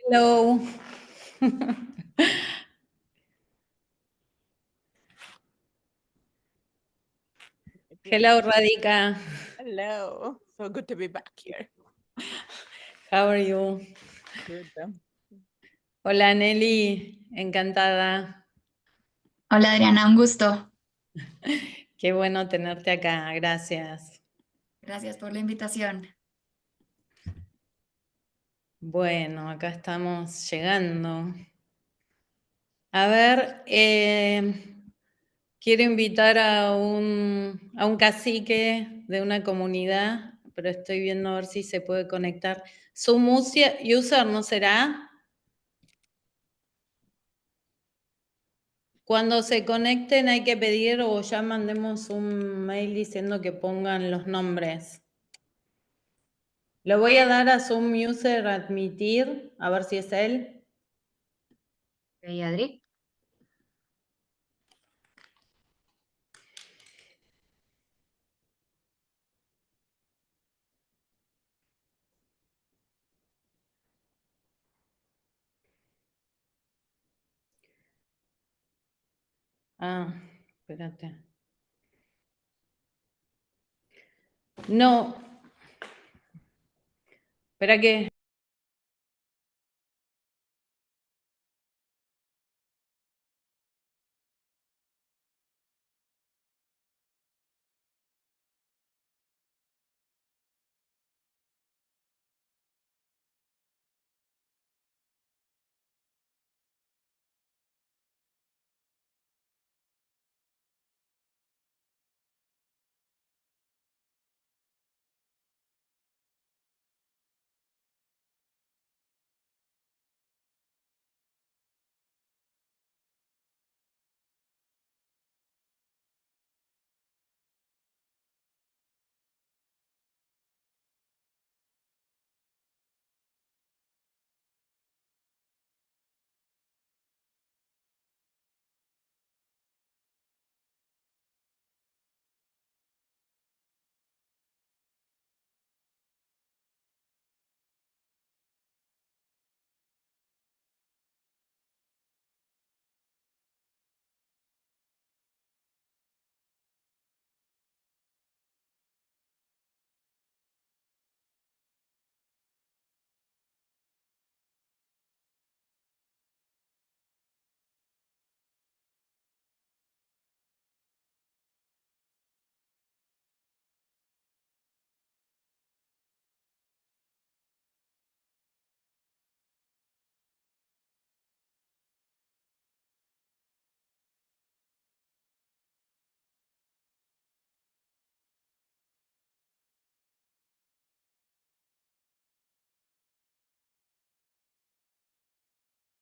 Hello. Hello, Radhika. Hello. So good to be back here. How are you? Good. Hola, Nelly. Encantada. Hola, Adriana, un gusto. Qué bueno tenerte acá. Gracias. Gracias por la invitación. Bueno, acá estamos llegando. A ver, quiero invitar a un cacique de una comunidad, pero estoy viendo a ver si se puede conectar. ¿Su user no será? Cuando se conecten hay que pedir o ya mandemos un mail diciendo que pongan los nombres. Lo voy a dar a Zoom User admitir, a ver si es él. Ok, Adri. Ah, espérate. No. Espera que...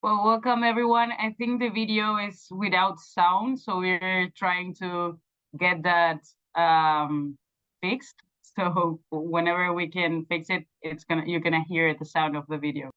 Well, welcome everyone. I think the video is without sound, so we're trying to get that fixed. So whenever we can fix it, you're gonna hear the sound of the video.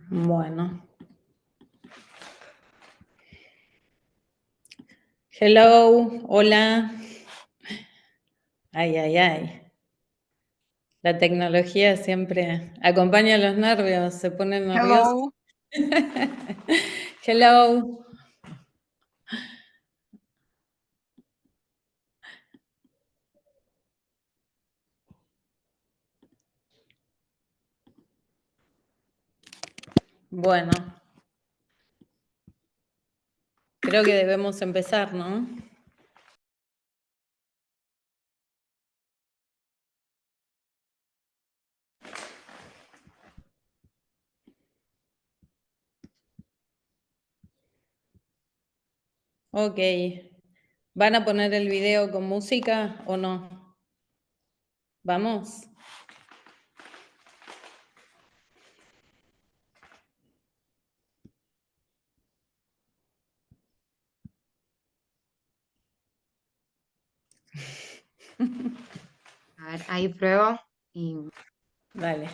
Bueno. Hello, hola. Ay, ay, ay. La tecnología siempre acompaña los nervios, se ponen nerviosos. Hello. Bueno. Creo que debemos empezar, ¿no? Ok. ¿Van a poner el video con música o no? ¿Vamos? A ver, ahí pruebo y Dale.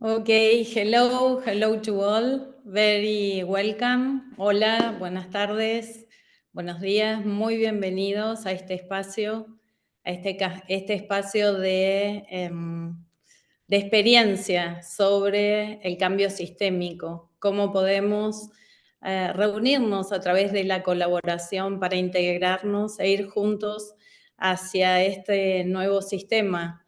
Okay, hello to all, very welcome. Hola, buenas tardes, buenos días, muy bienvenidos a este espacio, a este espacio de experiencia sobre el cambio sistémico, cómo podemos reunirnos a través de la colaboración para integrarnos e ir juntos hacia este nuevo sistema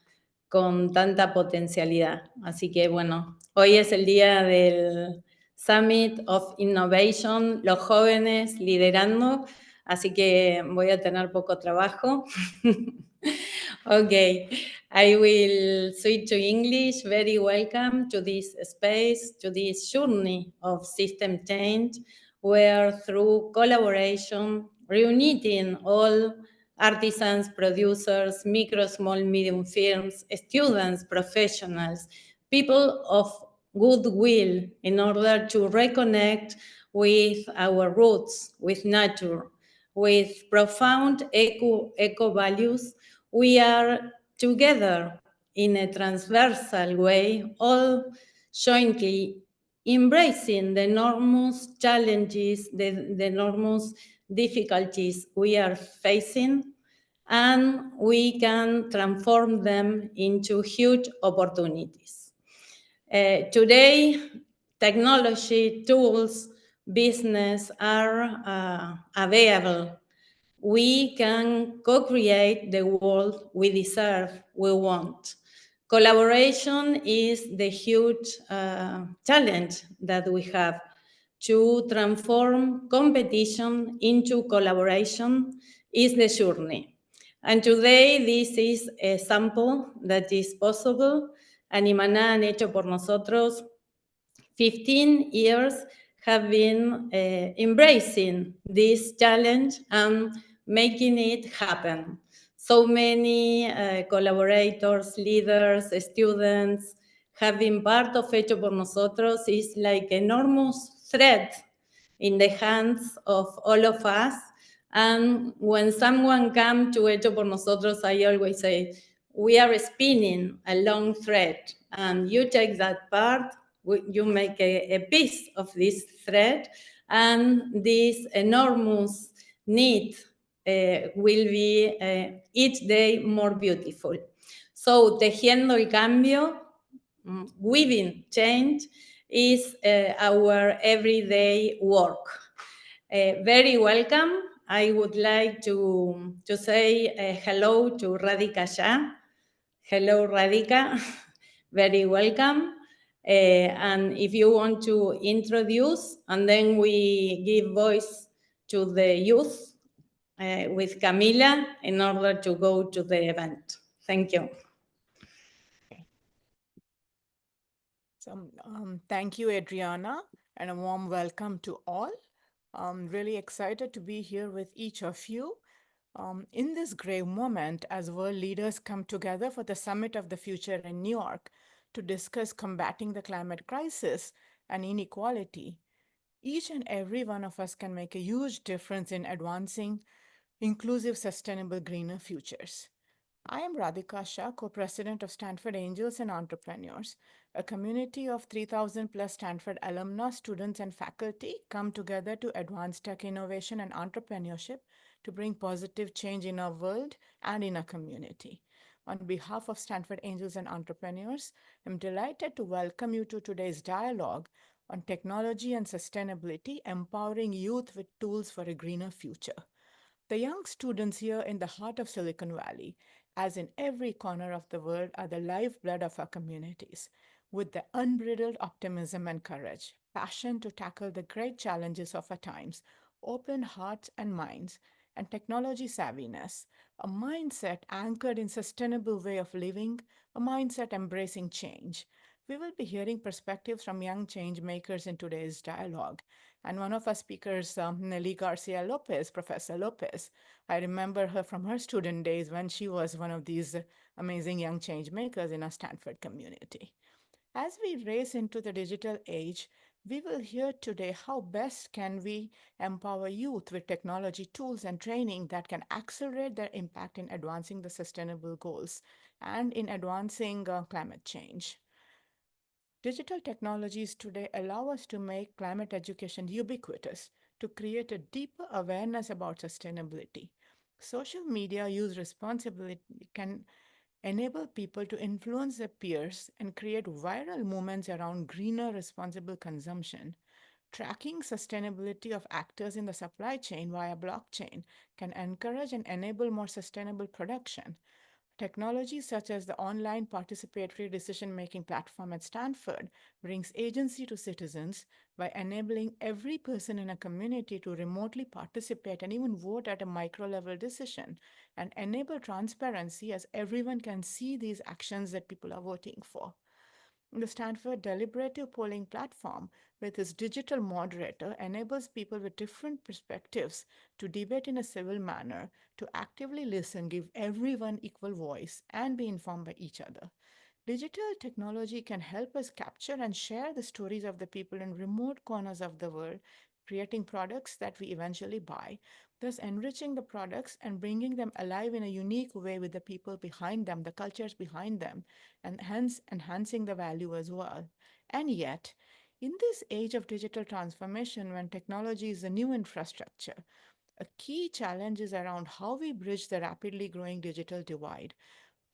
con tanta potencialidad. Así que bueno, hoy es el día del Summit of Innovation, los jóvenes liderando, así que voy a tener poco trabajo. Okay, I will switch to English. Very welcome to this space, to this journey of system change, where through collaboration, reuniting all artisans, producers, micro, small, medium firms, students, professionals, people of goodwill in order to reconnect with our roots, with nature, with profound eco values, we are together in a transversal way, all jointly embracing the enormous challenges, the enormous difficulties we are facing, and we can transform them into huge opportunities. Today, technology, tools, business are available. We can co-create the world we deserve, we want. Collaboration is the huge challenge that we have to transform competition into collaboration is the journey. And today this is a sample that is possible. Animaná han hecho por nosotros 15 years have been embracing this challenge and making it happen. So many collaborators, leaders, students have been part of Hecho por Nosotros. It's like enormous thread in the hands of all of us. And when someone comes to Hecho por Nosotros, I always say, we are spinning a long thread, and you take that part, you make a piece of this thread, and this enormous knit will be each day more beautiful. So, tejiendo el cambio, weaving change, is our everyday work. Very welcome. I would like to say hello to Radhika Shah. Hello, Radhika. Very welcome. And if you want to introduce, and then we give voice to the youth with Camila in order to go to the event. Thank you. So, thank you, Adriana, and a warm welcome to all. I'm really excited to be here with each of you. In this grave moment, as world leaders come together for the Summit of the Future in New York to discuss combating the climate crisis and inequality, each and every one of us can make a huge difference in advancing inclusive, sustainable, greener futures. I am Radhika Shah, co-president of Stanford Angels and Entrepreneurs, a community of 3,000 plus Stanford alumni, students, and faculty come together to advance tech innovation and entrepreneurship to bring positive change in our world and in our community. On behalf of Stanford Angels and Entrepreneurs, I'm delighted to welcome you to today's dialogue on technology and sustainability, empowering youth with tools for a greener future. The young students here in the heart of Silicon Valley, as in every corner of the world, are the lifeblood of our communities, with the unbridled optimism and courage, passion to tackle the great challenges of our times, open hearts and minds, and technology savviness, a mindset anchored in sustainable way of living, a mindset embracing change. We will be hearing perspectives from young change makers in today's dialogue. And one of our speakers, Nelly Garcia Lopez, Professor Lopez, I remember her from her student days when she was one of these amazing young change makers in our Stanford community. As we race into the digital age, we will hear today how best can we empower youth with technology tools and training that can accelerate their impact in advancing the sustainable goals and in advancing climate change. Digital technologies today allow us to make climate education ubiquitous, to create a deeper awareness about sustainability. Social media use responsibility can enable people to influence their peers and create viral movements around greener, responsible consumption. Tracking sustainability of actors in the supply chain via blockchain can encourage and enable more sustainable production. Technology such as the online participatory decision-making platform at Stanford brings agency to citizens by enabling every person in a community to remotely participate and even vote at a micro-level decision, and enable transparency as everyone can see these actions that people are voting for. The Stanford Deliberative Polling Platform, with its digital moderator, enables people with different perspectives to debate in a civil manner, to actively listen, give everyone equal voice, and be informed by each other. Digital technology can help us capture and share the stories of the people in remote corners of the world, creating products that we eventually buy, thus enriching the products and bringing them alive in a unique way with the people behind them, the cultures behind them, and hence enhancing the value as well. And yet, in this age of digital transformation, when technology is the new infrastructure, a key challenge is around how we bridge the rapidly growing digital divide.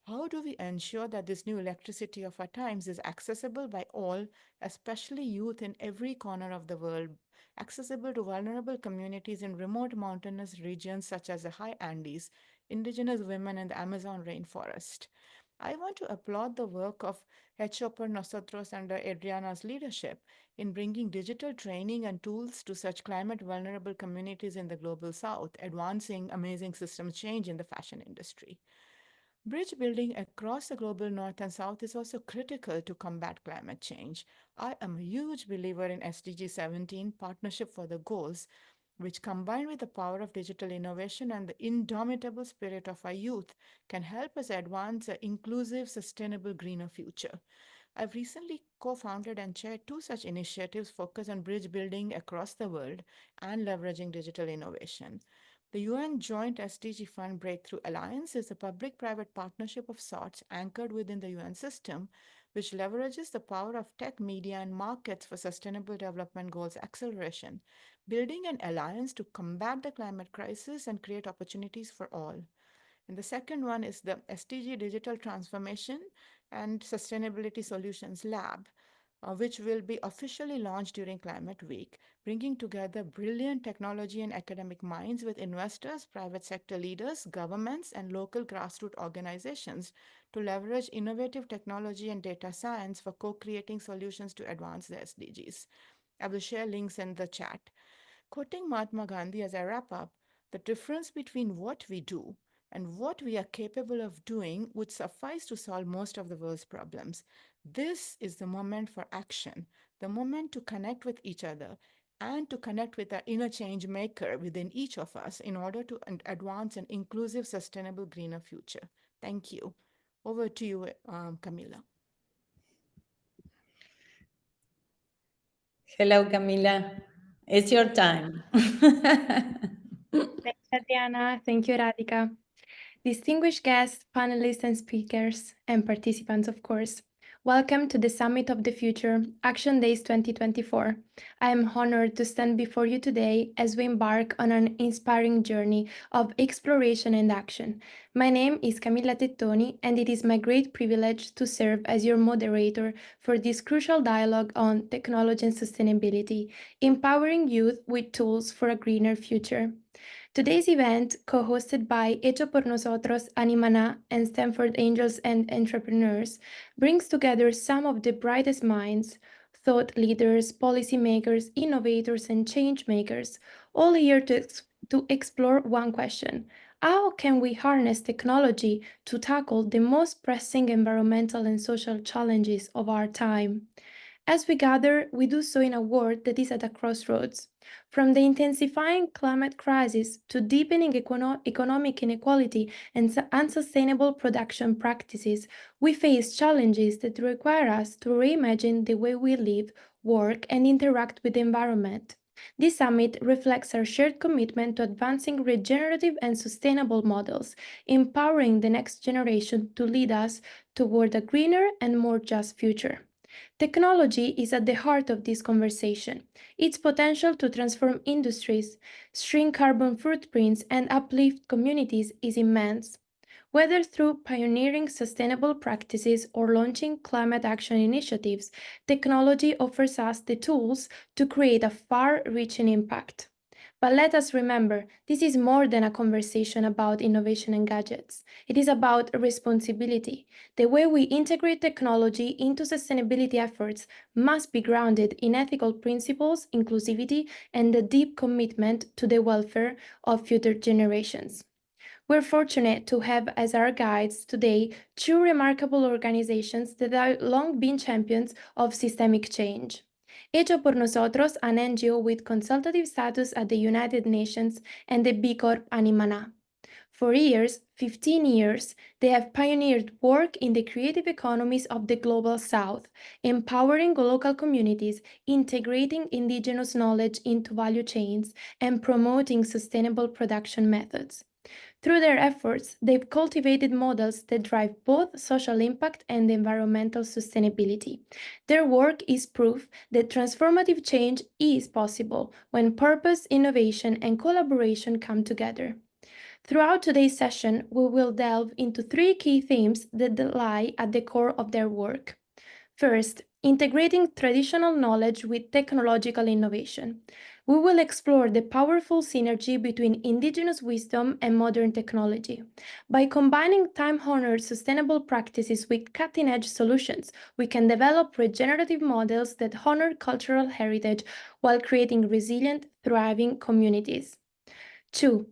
How do we ensure that this new electricity of our times is accessible by all, especially youth in every corner of the world, accessible to vulnerable communities in remote mountainous regions such as the high Andes, indigenous women in the Amazon rainforest? I want to applaud the work of Hechoper Nosotros under Adriana's leadership in bringing digital training and tools to such climate vulnerable communities in the global south, advancing amazing systems change in the fashion industry. Bridge building across the global north and south is also critical to combat climate change. I am a huge believer in SDG 17, Partnership for the Goals, which combined with the power of digital innovation and the indomitable spirit of our youth can help us advance an inclusive, sustainable, greener future. I've recently co-founded and chaired two such initiatives focused on bridge building across the world and leveraging digital innovation. The UN Joint SDG Fund Breakthrough Alliance is a public-private partnership of sorts anchored within the UN system, which leverages the power of tech, media, and markets for sustainable development goals acceleration, building an alliance to combat the climate crisis and create opportunities for all. And the second one is the SDG Digital Transformation and Sustainability Solutions Lab, which will be officially launched during Climate Week, bringing together brilliant technology and academic minds with investors, private sector leaders, governments, and local grassroots organizations to leverage innovative technology and data science for co-creating solutions to advance the SDGs. I will share links in the chat. Quoting Mahatma Gandhi as I wrap up, the difference between what we do and what we are capable of doing would suffice to solve most of the world's problems. This is the moment for action, the moment to connect with each other and to connect with our inner change maker within each of us in order to advance an inclusive, sustainable, greener future. Thank you. Over to you, Camila. Hello, Camila. It's your time. Thanks, Adriana. Thank you, Radhika. Distinguished guests, panelists, and speakers, and participants, of course, welcome to the Summit of the Future, Action Days 2024. I am honored to stand before you today as we embark on an inspiring journey of exploration and action. My name is Camilla Tettoni, and it is my great privilege to serve as your moderator for this crucial dialogue on technology and sustainability, empowering youth with tools for a greener future. Today's event, co-hosted by Hecho por Nosotros, Animana, and Stanford Angels and Entrepreneurs, brings together some of the brightest minds, thought leaders, policymakers, innovators, and change makers, all here to explore one question: how can we harness technology to tackle the most pressing environmental and social challenges of our time? As we gather, we do so in a world that is at a crossroads. From the intensifying climate crisis to deepening economic inequality and unsustainable production practices, we face challenges that require us to reimagine the way we live, work, and interact with the environment. This summit reflects our shared commitment to advancing regenerative and sustainable models, empowering the next generation to lead us toward a greener and more just future. Technology is at the heart of this conversation. Its potential to transform industries, shrink carbon footprints, and uplift communities is immense. Whether through pioneering sustainable practices or launching climate action initiatives, technology offers us the tools to create a far-reaching impact. But let us remember, this is more than a conversation about innovation and gadgets. It is about responsibility. The way we integrate technology into sustainability efforts must be grounded in ethical principles, inclusivity, and a deep commitment to the welfare of future generations. We're fortunate to have as our guides today two remarkable organizations that have long been champions of systemic change. Hecho por Nosotros, an NGO with consultative status at the United Nations, and the B Corp Animana. For years, 15 years, they have pioneered work in the creative economies of the Global South, empowering local communities, integrating indigenous knowledge into value chains, and promoting sustainable production methods. Through their efforts, they've cultivated models that drive both social impact and environmental sustainability. Their work is proof that transformative change is possible when purpose, innovation, and collaboration come together. Throughout today's session, we will delve into three key themes that lie at the core of their work. First, integrating traditional knowledge with technological innovation. We will explore the powerful synergy between indigenous wisdom and modern technology. By combining time-honored sustainable practices with cutting-edge solutions, we can develop regenerative models that honor cultural heritage while creating resilient, thriving communities. 2.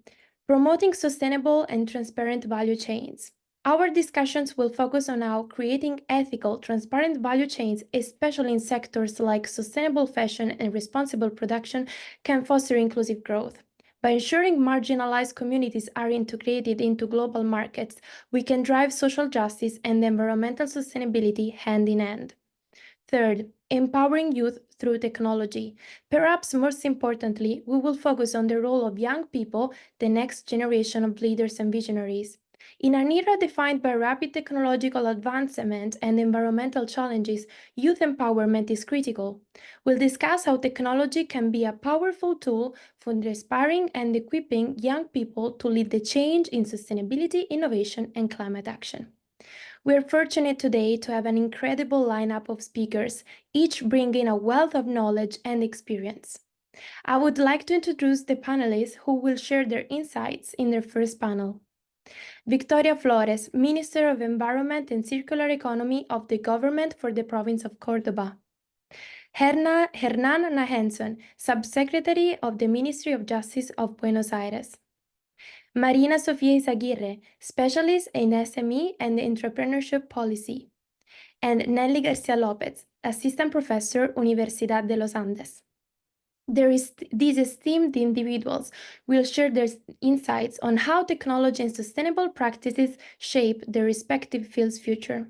Promoting sustainable and transparent value chains. Our discussions will focus on how creating ethical, transparent value chains, especially in sectors like sustainable fashion and responsible production, can foster inclusive growth. By ensuring marginalized communities are integrated into global markets, we can drive social justice and environmental sustainability hand in hand. Third, empowering youth through technology. Perhaps most importantly, we will focus on the role of young people, the next generation of leaders and visionaries. In an era defined by rapid technological advancement and environmental challenges, youth empowerment is critical. We'll discuss how technology can be a powerful tool for inspiring and equipping young people to lead the change in sustainability, innovation, and climate action. We're fortunate today to have an incredible lineup of speakers, each bringing a wealth of knowledge and experience. I would like to introduce the panelists who will share their insights in their first panel. Victoria Flores, Minister of Environment and Circular Economy of the Government for the Province of Córdoba. Hernan Nahenson, Subsecretary of the Ministry of Justice of Buenos Aires. Marina Sofía Izaguirre, Specialist in SME and Entrepreneurship Policy. And Nelly Garcia Lopez, Assistant Professor, Universidad de los Andes. These esteemed individuals will share their insights on how technology and sustainable practices shape their respective fields' future.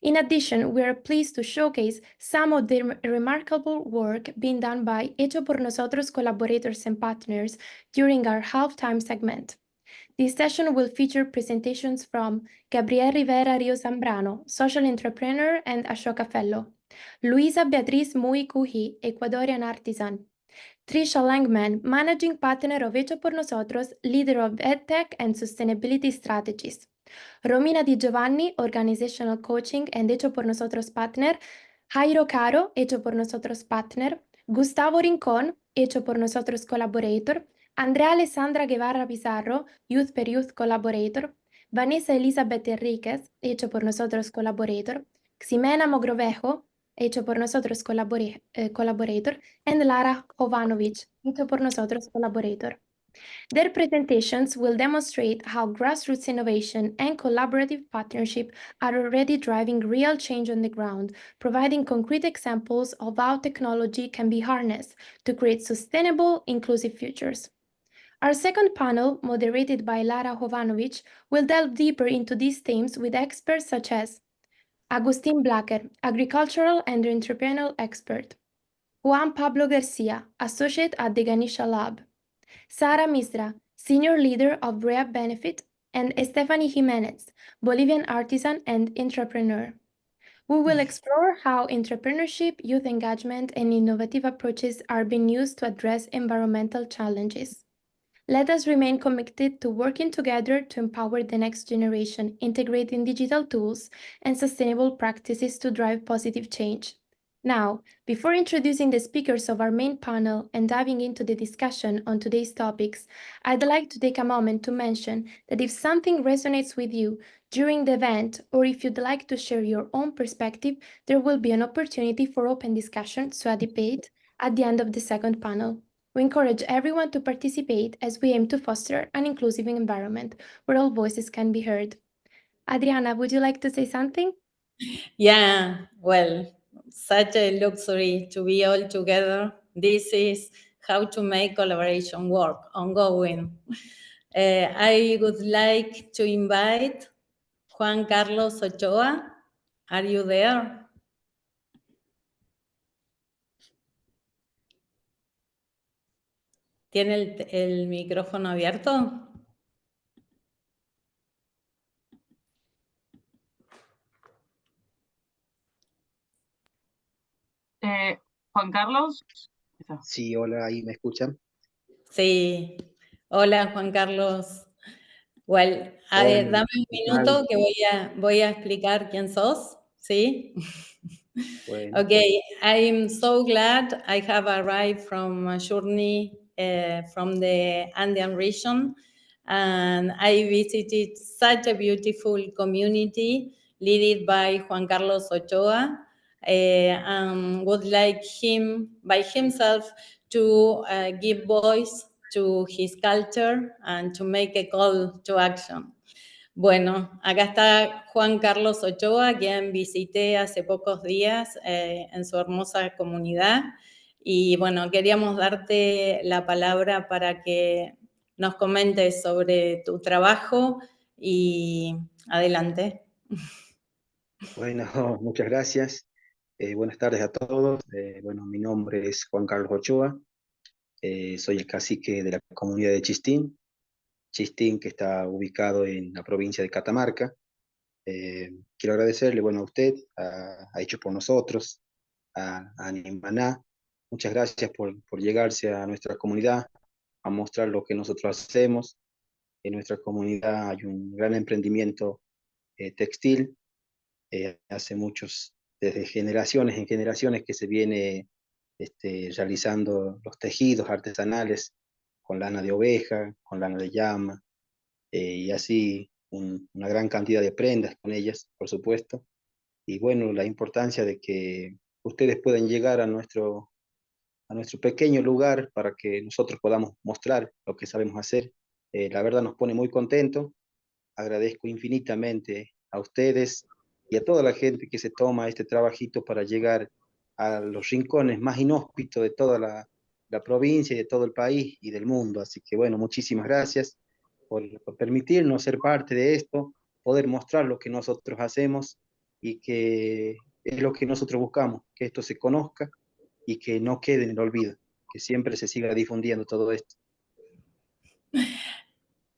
In addition, we are pleased to showcase some of the remarkable work being done by Hecho por Nosotros collaborators and partners during our halftime segment. This session will feature presentations from Gabriel Rivera Rio Zambrano, social entrepreneur and Ashoka Fellow, Luisa Beatriz Mui Cuji, Ecuadorian artisan, Trisha Langman, managing partner of Hecho por Nosotros, leader of EdTech and sustainability strategies, Romina Di Giovanni, organizational coaching and Hecho por Nosotros partner, Jairo Caro, Hecho por Nosotros partner, Gustavo Rincón, Hecho por Nosotros collaborator, Andrea Alessandra Guevara Pizarro, Youth per Youth collaborator, Vanessa Elizabeth Enriquez, Hecho por Nosotros collaborator, Ximena Mogrovejo, Hecho por Nosotros collaborator, and Lara Jovanovic, Hecho por Nosotros collaborator. Their presentations will demonstrate how grassroots innovation and collaborative partnership are already driving real change on the ground, providing concrete examples of how technology can be harnessed to create sustainable, inclusive futures. Our second panel, moderated by Lara Jovanovic, will delve deeper into these themes with experts such as Agustin Blacker, agricultural and entrepreneurial expert, Juan Pablo Garcia, associate at the Ganesha Lab, Sara Misra, senior leader of Rehab Benefit, and Stephanie Jimenez, Bolivian artisan and entrepreneur. We will explore how entrepreneurship, youth engagement, and innovative approaches are being used to address environmental challenges. Let us remain committed to working together to empower the next generation, integrating digital tools and sustainable practices to drive positive change. Now, before introducing the speakers of our main panel and diving into the discussion on today's topics, I'd like to take a moment to mention that if something resonates with you during the event, or if you'd like to share your own perspective, there will be an opportunity for open discussion, so a debate, at the end of the second panel. We encourage everyone to participate as we aim to foster an inclusive environment where all voices can be heard. Adriana, would you like to say something? Yeah, well, such a luxury to be all together. This is how to make collaboration work, ongoing. I would like to invite Juan Carlos Ochoa. Are you there? ¿Tiene el micrófono abierto? Juan Carlos. Sí, hola, ahí me escuchan. Sí. Hola, Juan Carlos. Well, Hola, dame un ¿qué tal? minuto que voy a explicar quién sos, ¿sí? Bueno, Okay, I'm so glad I have arrived from a journey from the Andean region, and I visited such a beautiful community led by Juan Carlos Ochoa, and would like him by himself to give voice to his culture and to make a call to action. Bueno, acá está Juan Carlos Ochoa, quien visité hace pocos días en su hermosa comunidad. Y bueno, queríamos darte la palabra para que nos comentes sobre tu trabajo y adelante. bueno, muchas gracias. Buenas tardes a todos. Bueno, mi nombre es Juan Carlos Ochoa. Soy el cacique de la comunidad de HxN. HxN que está ubicado en la provincia de Catamarca. Quiero agradecerle, bueno, a usted, a Hecho por Nosotros, a Animaná. Muchas gracias por llegarse a nuestra comunidad, a mostrar lo que nosotros hacemos. En nuestra comunidad hay un gran emprendimiento textil. Hace desde generaciones en generaciones que se viene realizando los tejidos artesanales con lana de oveja, con lana de llama, y así una gran cantidad de prendas con ellas, por supuesto. Y bueno, la importancia de que ustedes puedan llegar a nuestro pequeño lugar para que nosotros podamos mostrar lo que sabemos hacer. La verdad nos pone muy contentos. Agradezco infinitamente a ustedes y a toda la gente que se toma este trabajito para llegar a los rincones más inhóspitos de toda la provincia y de todo el país y del mundo. Así que bueno, muchísimas gracias por permitirnos ser parte de esto, poder mostrar lo que nosotros hacemos y que es lo que nosotros buscamos, que esto se conozca y que no quede en el olvido, que siempre se siga difundiendo todo esto.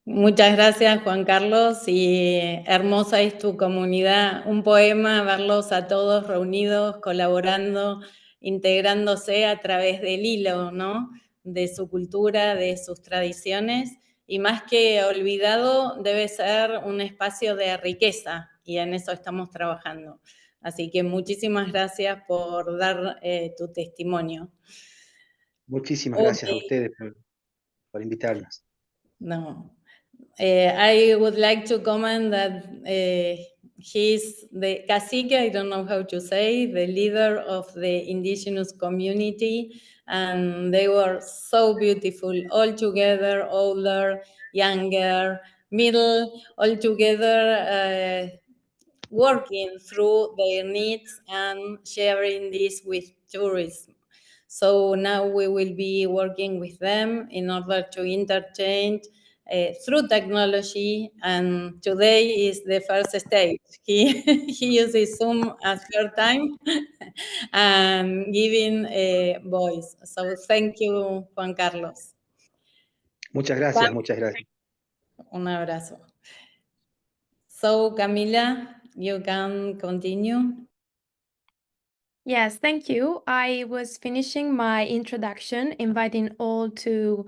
Muchas gracias, Juan Carlos, y hermosa es tu comunidad. Un poema, verlos a todos reunidos, colaborando, integrándose a través del hilo, ¿no? De su cultura, de sus tradiciones, y más que olvidado, debe ser un espacio de riqueza, y en eso estamos trabajando. Así que muchísimas gracias por dar tu testimonio. Muchísimas gracias a Okay. ustedes por invitarnos. No. I would like to comment that he's the cacique, I don't know how to say, the leader of the indigenous community, and they were so beautiful, all together, older, younger, middle, all together, working through their needs and sharing this with tourism. So now we will be working with them in order to interchange through technology, and today is the first stage. He uses Zoom as third time and giving a voice. So thank you, Juan Carlos. Muchas gracias, muchas gracias. Un abrazo. So Camila, you can continue. Yes, thank you. I was finishing my introduction, inviting all to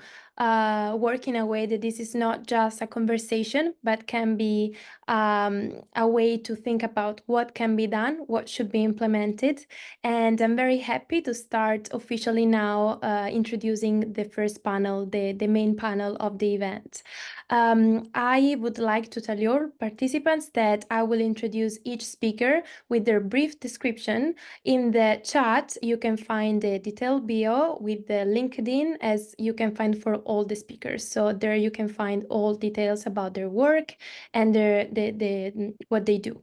work in a way that this is not just a conversation, but can be a way to think about what can be done, what should be implemented. And I'm very happy to start officially now introducing the first panel, the main panel of the event. I would like to tell your participants that I will introduce each speaker with their brief description. In the chat, you can find the detailed bio with the LinkedIn, as you can find for all the speakers. So there you can find all details about their work and what they do.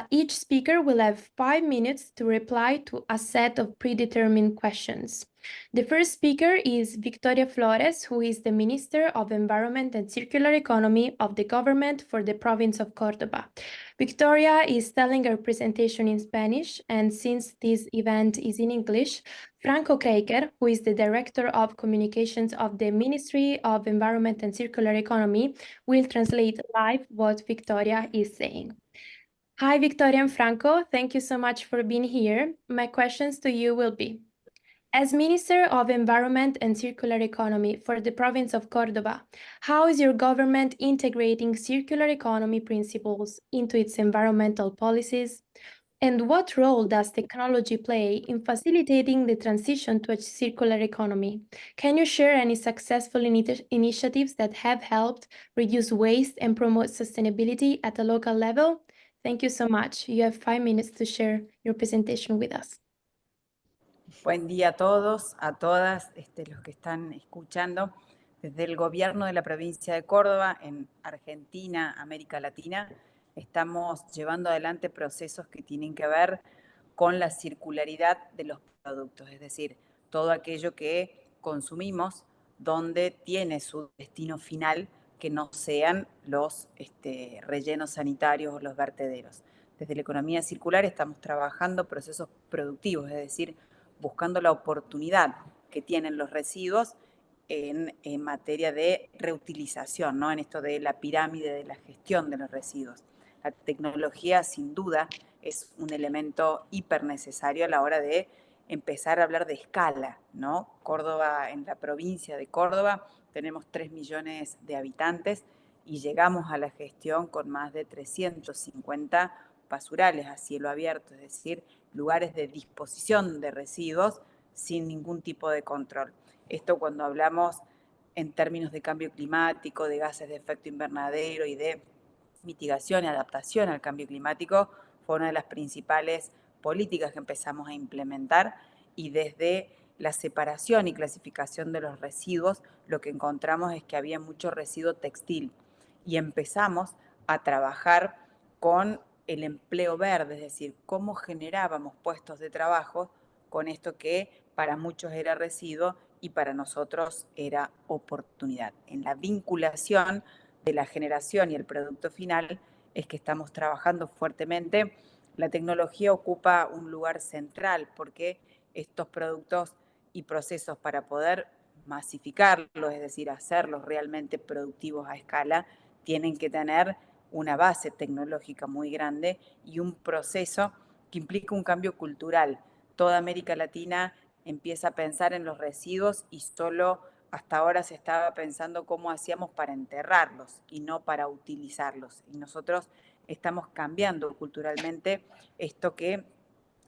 Each speaker will have 5 minutes to reply to a set of predetermined questions. The first speaker is Victoria Flores, who is the Minister of Environment and Circular Economy of the government for the province of Córdoba. Victoria is telling her presentation in Spanish, and since this event is in English, Franco Kreiker, who is the Director of Communications of the Ministry of Environment and Circular Economy, will translate live what Victoria is saying. Hi, Victoria and Franco. Thank you so much for being here. My questions to you will be, as Minister of Environment and Circular Economy for the province of Córdoba, how is your government integrating circular economy principles into its environmental policies? And what role does technology play in facilitating the transition to a circular economy? Can you share any successful initiatives that have helped reduce waste and promote sustainability at a local level? Thank you so much. You have 5 minutes to share your presentation with us. Buen día a todos, a todas los que están escuchando. Desde el gobierno de la provincia de Córdoba, en Argentina, América Latina, estamos llevando adelante procesos que tienen que ver con la circularidad de los productos, es decir, todo aquello que consumimos donde tiene su destino final que no sean los rellenos sanitarios o los vertederos. Desde la economía circular estamos trabajando procesos productivos, es decir, buscando la oportunidad que tienen los residuos en materia de reutilización, ¿no? En esto de la pirámide de la gestión de los residuos. La tecnología, sin duda, es un elemento hiper necesario a la hora de empezar a hablar de escala, ¿no? Córdoba, en la provincia de Córdoba, tenemos 3 millones de habitantes y llegamos a la gestión con más de 350 basurales a cielo abierto, es decir, lugares de disposición de residuos sin ningún tipo de control. Esto cuando hablamos en términos de cambio climático, de gases de efecto invernadero y de mitigación y adaptación al cambio climático, fue una de las principales políticas que empezamos a implementar, y desde la separación y clasificación de los residuos, lo que encontramos es que había mucho residuo textil y empezamos a trabajar con el empleo verde, es decir, cómo generábamos puestos de trabajo con esto que para muchos era residuo y para nosotros era oportunidad. En la vinculación de la generación y el producto final es que estamos trabajando fuertemente. La tecnología ocupa un lugar central porque estos productos y procesos, para poder masificarlos, es decir, hacerlos realmente productivos a escala, tienen que tener una base tecnológica muy grande y un proceso que implica un cambio cultural. Toda América Latina empieza a pensar en los residuos y solo hasta ahora se estaba pensando cómo hacíamos para enterrarlos y no para utilizarlos. Y nosotros estamos cambiando culturalmente esto, que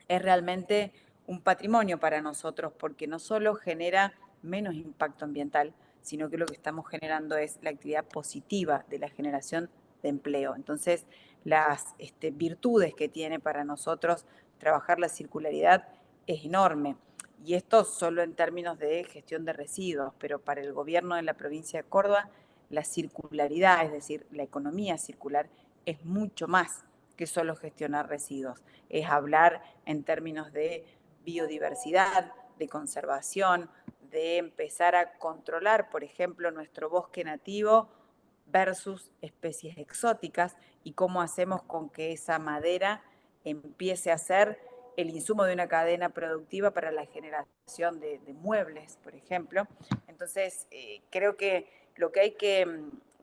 es realmente un patrimonio para nosotros, porque no solo genera menos impacto ambiental, sino que lo que estamos generando es la actividad positiva de la generación de empleo. Entonces, las virtudes que tiene para nosotros trabajar la circularidad es enorme. Y esto solo en términos de gestión de residuos, pero para el gobierno de la provincia de Córdoba, la circularidad, es decir, la economía circular, es mucho más que solo gestionar residuos. Es hablar en términos de biodiversidad, de conservación, de empezar a controlar, por ejemplo, nuestro bosque nativo versus especies exóticas, y cómo hacemos con que esa madera empiece a ser el insumo de una cadena productiva para la generación de muebles, por ejemplo. Entonces, creo que lo que hay que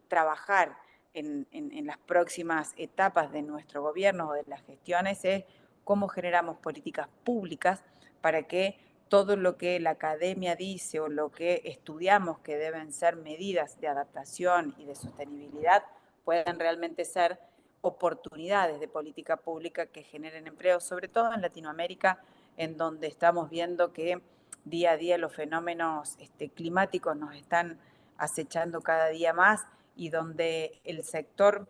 trabajar en las próximas etapas de nuestro gobierno o de las gestiones es cómo generamos políticas públicas para que todo lo que la academia dice o lo que estudiamos que deben ser medidas de adaptación y de sostenibilidad puedan realmente ser oportunidades de política pública que generen empleo, sobre todo en Latinoamérica, en donde estamos viendo que día a día los fenómenos climáticos nos están acechando cada día más, y donde el sector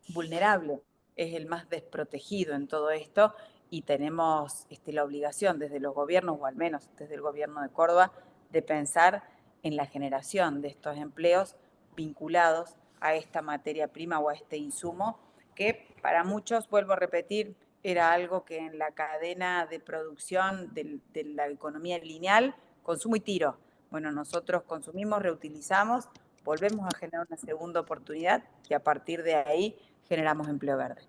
vulnerable es el más desprotegido en todo esto, y tenemos la obligación desde los gobiernos, o al menos desde el gobierno de Córdoba, de pensar en la generación de estos empleos vinculados a esta materia prima o a este insumo, que para muchos, vuelvo a repetir, era algo que en la cadena de producción de la economía lineal, consumo y tiro. Bueno, nosotros consumimos, reutilizamos, volvemos a generar una segunda oportunidad y a partir de ahí generamos empleo verde.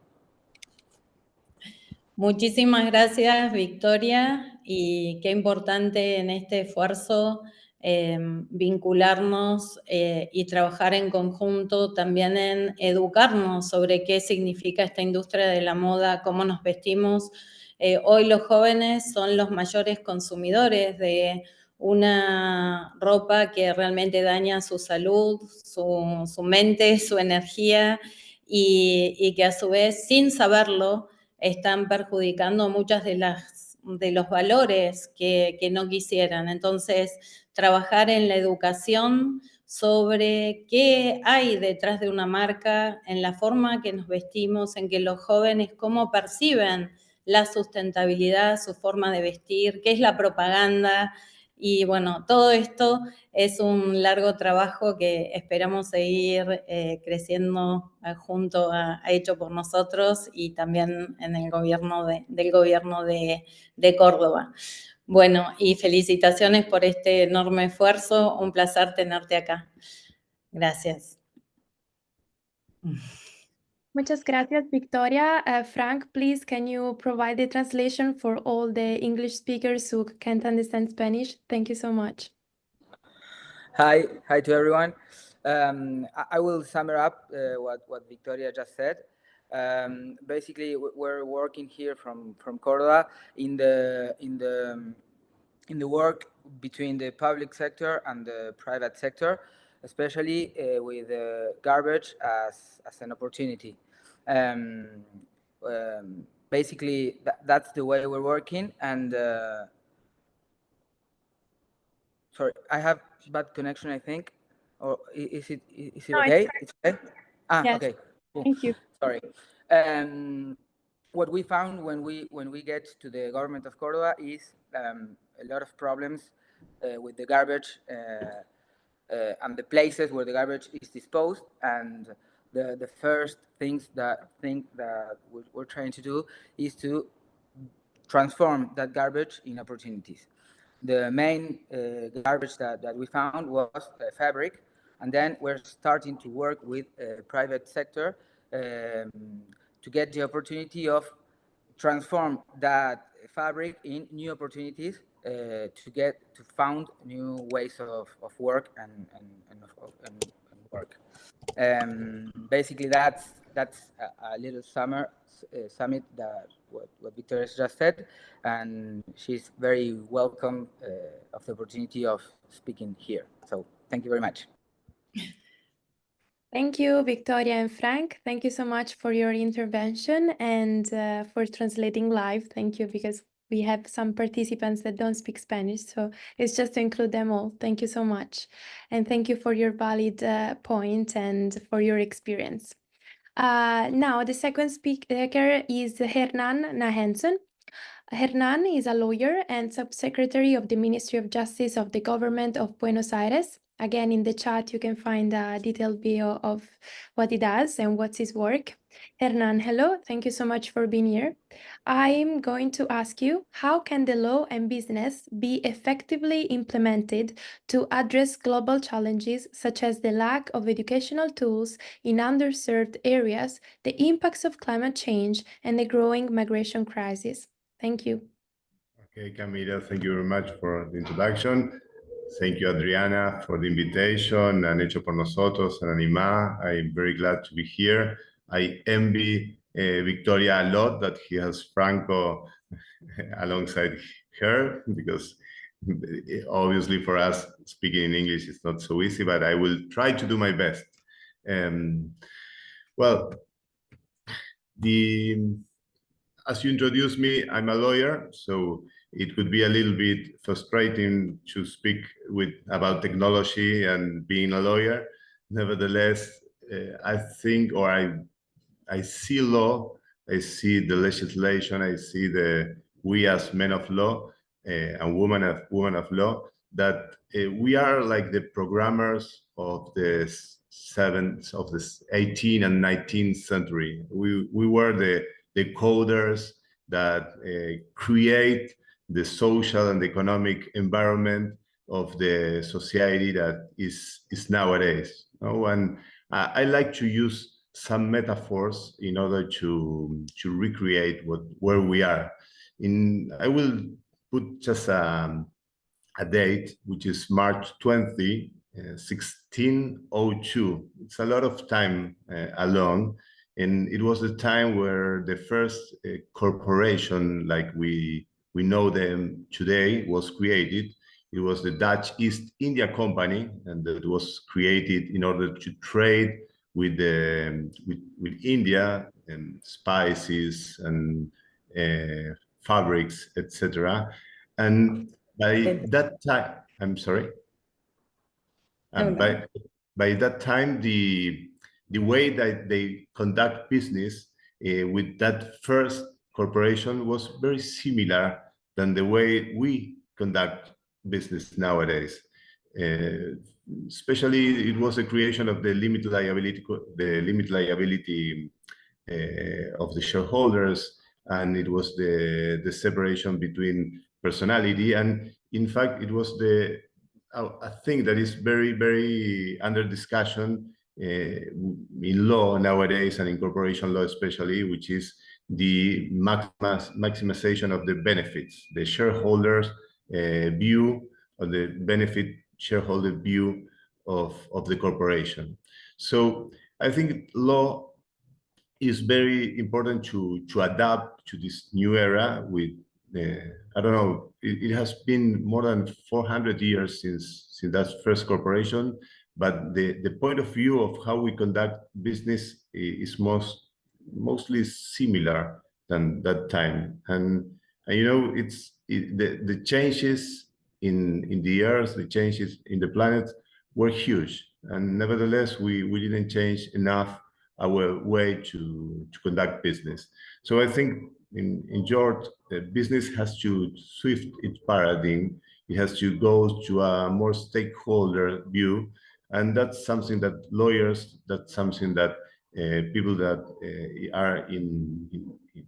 Muchísimas gracias, Victoria, y qué importante en este esfuerzo vincularnos y trabajar en conjunto, también en educarnos sobre qué significa esta industria de la moda, cómo nos vestimos. Hoy los jóvenes son los mayores consumidores de una ropa que realmente daña su salud, su mente, su energía, y que a su vez, sin saberlo, están perjudicando muchas de los valores que no quisieran. Entonces, trabajar en la educación sobre qué hay detrás de una marca, en la forma que nos vestimos, en que los jóvenes cómo perciben la sustentabilidad, su forma de vestir, qué es la propaganda. Y bueno, todo esto es un largo trabajo que esperamos seguir creciendo junto a Hecho por Nosotros, y también en el gobierno del gobierno de Córdoba. Bueno, y felicitaciones por este enorme esfuerzo. Un placer tenerte acá. Gracias. Muchas gracias, Victoria. Frank, please, can you provide the translation for all the English speakers who can't understand Spanish? Thank you so much. Hi to everyone. I will sum up what Victoria just said. Basically, we're working here from Córdoba in the work between the public sector and the private sector, especially with garbage as an opportunity. Basically, that's the way we're working. And sorry, I have bad connection, I think. Or is it No, okay? It's okay. Yes. Okay. Cool. Thank you. Sorry. What we found when we get to the government of Córdoba is a lot of problems with the garbage and the places where the garbage is disposed. And the first thing that we're trying to do is to transform that garbage in opportunities. The main garbage that we found was fabric, and then we're starting to work with private sector to get the opportunity of transform that fabric in new opportunities to found new ways of work and work. Basically, that's a little summit that what Victoria just said, and she's very welcome of the opportunity of speaking here. So thank you very much. Thank you, Victoria and Frank. Thank you so much for your intervention and for translating live. Thank you, because we have some participants that don't speak Spanish, so it's just to include them all. Thank you so much. And thank you for your valid point and for your experience. Now, the second speaker is Hernan Nahenson. Hernan is a lawyer and subsecretary of the Ministry of Justice of the Government of Buenos Aires. Again, in the chat, you can find a detailed video of what he does and what's his work. Hernan, hello. Thank you so much for being here. I'm going to ask you, how can the law and business be effectively implemented to address global challenges such as the lack of educational tools in underserved areas, the impacts of climate change, and the growing migration crisis? Thank you. Okay, Camila, thank you very much for the introduction. Thank you, Adriana, for the invitation, and Hecho por Nosotros, and Anima. I'm very glad to be here. I envy Victoria a lot that he has Franco alongside her, because obviously for us speaking in English is not so easy, but I will try to do my best. Well, as you introduced me, I'm a lawyer, so it could be a little bit frustrating to speak about technology and being a lawyer. Nevertheless, I think, or I see law, I see the legislation, I see we as men of law and women of law, that we are like the programmers of the 18th and 19th century. We were the coders that create the social and economic environment of the society that is nowadays. And I like to use some metaphors in order to recreate where we are. I will put just a date, which is March 20, 1602. It's a lot of time along. And it was the time where the first corporation, like we know them today, was created. It was the Dutch East India Company, and it was created in order to trade with India and spices and fabrics, etc. And by that time, I'm sorry. By that time, the way that they conduct business with that first corporation was very similar than the way we conduct business nowadays. Especially, it was the creation of the limited liability of the shareholders, and it was the separation between personality. And in fact, it was a thing that is very, very under discussion in law nowadays, and in corporation law especially, which is the maximization of the benefits, the shareholders' view, or the benefit shareholder view of the corporation. So I think law is very important to adapt to this new era with, I don't know, it has been more than 400 years since that first corporation, but the point of view of how we conduct business is mostly similar than that time. And you know, the changes in the earth, the changes in the planet were huge. And nevertheless, we didn't change enough our way to conduct business. So I think in short, business has to shift its paradigm. It has to go to a more stakeholder view. And that's something that lawyers, that's something that people that are in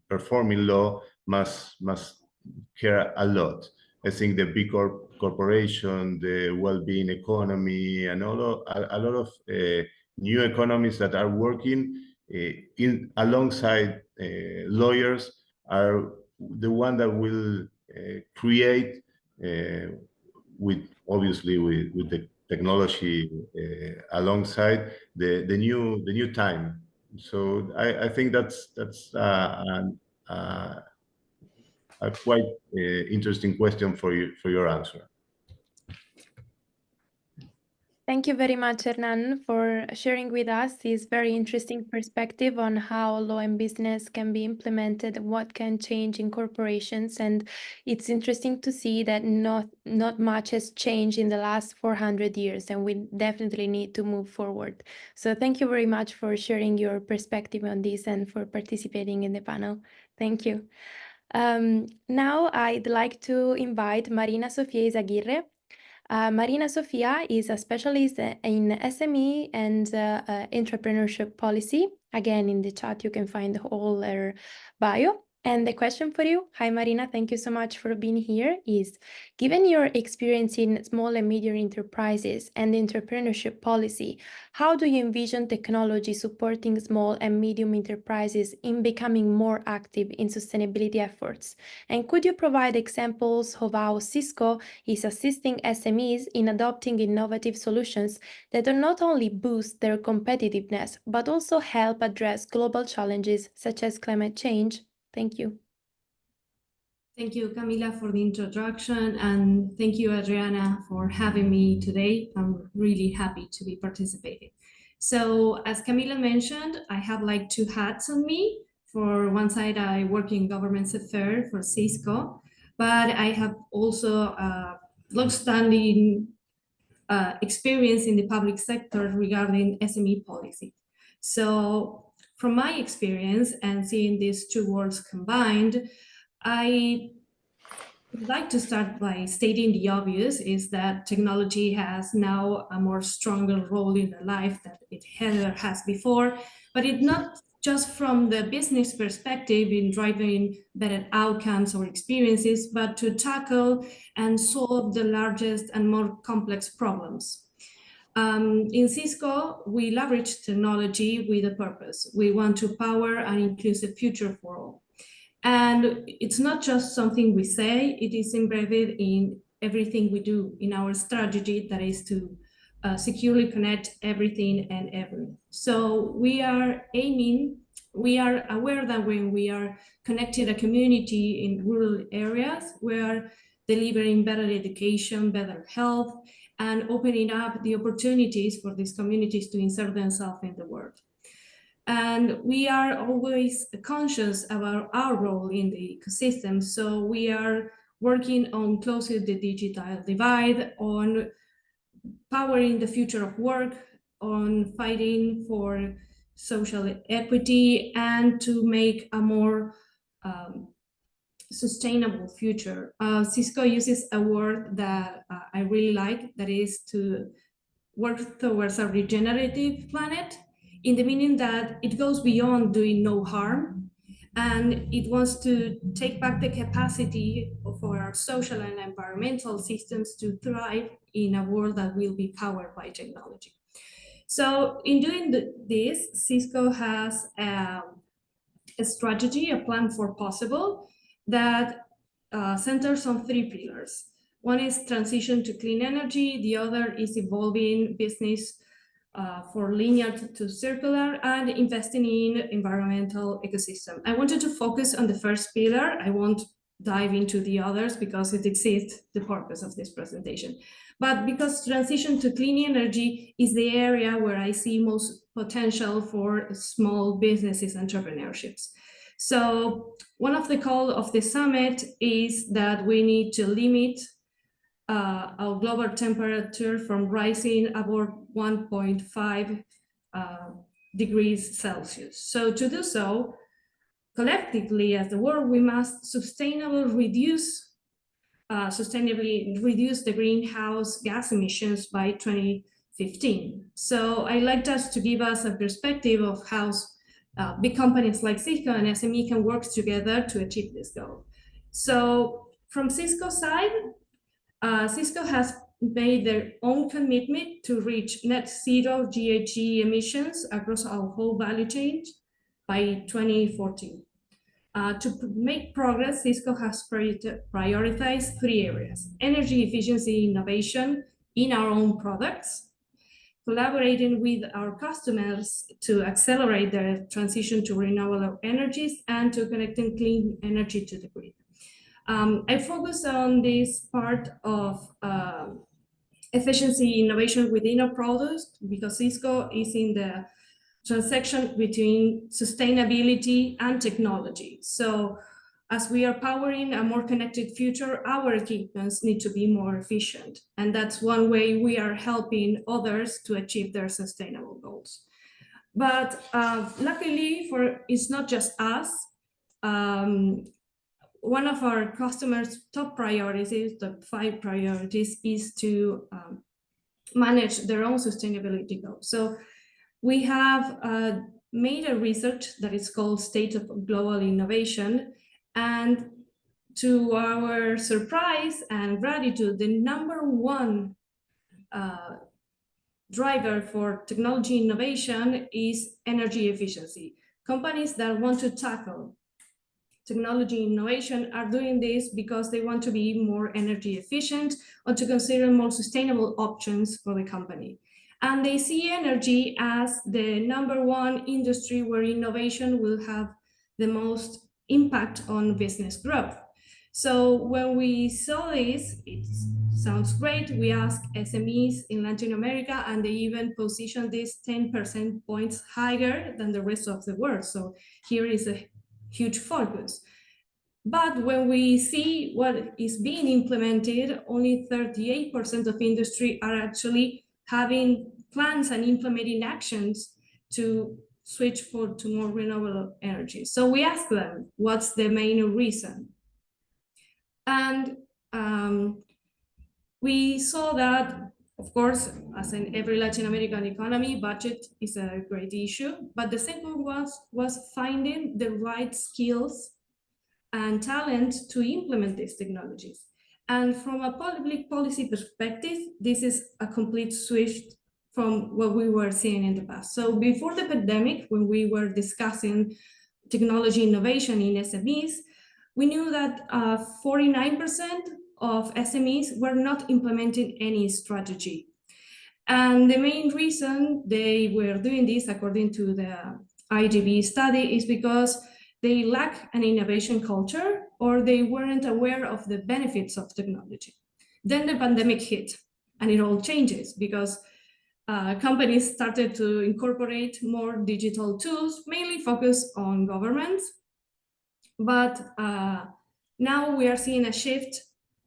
performing law must care a lot. I think the big corporation, the well-being economy, and a lot of new economies that are working alongside lawyers are the one that will create, obviously with the technology alongside the new time. So I think that's a quite interesting question for your answer. Thank you very much, Hernan, for sharing with us this very interesting perspective on how law and business can be implemented, what can change in corporations. And it's interesting to see that not much has changed in the last 400 years, and we definitely need to move forward. So thank you very much for sharing your perspective on this and for participating in the panel. Thank you. Now I'd like to invite Marina Sofia Izaguirre. Marina Sofia is a specialist in SME and entrepreneurship policy. Again, in the chat, you can find all her bio. And the question for you, hi Marina, thank you so much for being here, is given your experience in small and medium enterprises and entrepreneurship policy, how do you envision technology supporting small and medium enterprises in becoming more active in sustainability efforts? And could you provide examples of how Cisco is assisting SMEs in adopting innovative solutions that do not only boost their competitiveness, but also help address global challenges such as climate change? Thank you. Thank you, Camila, for the introduction, and thank you, Adriana, for having me today. I'm really happy to be participating. So, as Camila mentioned, I have like two hats on me. For one side, I work in government affairs for Cisco, but I have also long-standing experience in the public sector regarding SME policy. So, from my experience and seeing these two worlds combined, I would like to start by stating the obvious is that technology has now a more stronger role in the life than it ever has before, but it's not just from the business perspective in driving better outcomes or experiences, but to tackle and solve the largest and more complex problems. In Cisco, we leverage technology with a purpose. We want to power an inclusive future for all. And it's not just something we say, it is embedded in everything we do in our strategy, that is to securely connect everything and everyone. So we are aware that when we are connecting a community in rural areas, we are delivering better education, better health, and opening up the opportunities for these communities to insert themselves in the world. And we are always conscious about our role in the ecosystem. So we are working on closing the digital divide, on powering the future of work, on fighting for social equity, and to make a more sustainable future. Cisco uses a word that I really like, that is to work towards a regenerative planet, in the meaning that it goes beyond doing no harm, and it wants to take back the capacity for our social and environmental systems to thrive in a world that will be powered by technology. So in doing this, Cisco has a strategy, a plan for possible, that centers on 3 pillars. One is transition to clean energy, the other is evolving business for linear to circular, and investing in environmental ecosystem. I wanted to focus on the first pillar. I won't dive into the others because it exceeds the purpose of this presentation. But because transition to clean energy is the area where I see most potential for small businesses, entrepreneurships. So one of the calls of the summit is that we need to limit our global temperature from rising above 1.5 degrees Celsius. So to do so, collectively as the world, we must sustainably reduce the greenhouse gas emissions by 2015. So I'd like just to give us a perspective of how big companies like Cisco and SME can work together to achieve this goal. So from Cisco's side, Cisco has made their own commitment to reach net zero GHG emissions across our whole value chain by 2014. To make progress, Cisco has prioritized 3 areas: energy efficiency innovation in our own products, collaborating with our customers to accelerate their transition to renewable energies, and to connecting clean energy to the grid. I focus on this part of efficiency innovation within our products because Cisco is in the transaction between sustainability and technology. So as we are powering a more connected future, our equipments need to be more efficient. And that's one way we are helping others to achieve their sustainable goals. But luckily, it's not just us. One of our customers' top priorities, the 5 priorities, is to manage their own sustainability goals. So we have made a research that is called State of Global Innovation. And to our surprise and gratitude, the #1 driver for technology innovation is energy efficiency. Companies that want to tackle technology innovation are doing this because they want to be more energy efficient or to consider more sustainable options for the company. And they see energy as the #1 industry where innovation will have the most impact on business growth. So when we saw this, it sounds great. We asked SMEs in Latin America, and they even positioned this 10% points higher than the rest of the world. So here is a huge focus. But when we see what is being implemented, only 38% of industry are actually having plans and implementing actions to switch to more renewable energy. So we asked them, what's the main reason? And we saw that, of course, as in every Latin American economy, budget is a great issue. But the second was finding the right skills and talent to implement these technologies. And from a public policy perspective, this is a complete switch from what we were seeing in the past. So before the pandemic, when we were discussing technology innovation in SMEs, we knew that 49% of SMEs were not implementing any strategy. And the main reason they were doing this, according to the IGB study, is because they lack an innovation culture or they weren't aware of the benefits of technology. Then the pandemic hit and it all changes because companies started to incorporate more digital tools, mainly focused on governments. But now we are seeing a shift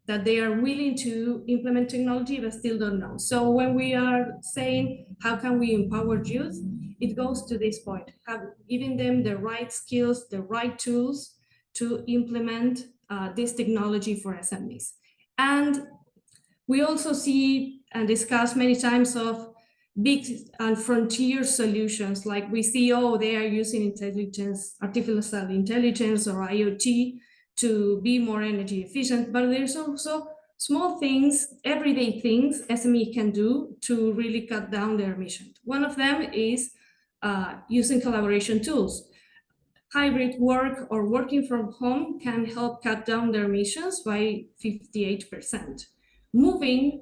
that they are willing to implement technology but still don't know. So when we are saying, how can we empower youth? It goes to this point, giving them the right skills, the right tools to implement this technology for SMEs. And we also see and discuss many times of big and frontier solutions, like we see, they are using intelligence, artificial intelligence or IoT to be more energy efficient, but there's also small things, everyday things SME can do to really cut down their emissions. One of them is using collaboration tools. Hybrid work or working from home can help cut down their emissions by 58%. Moving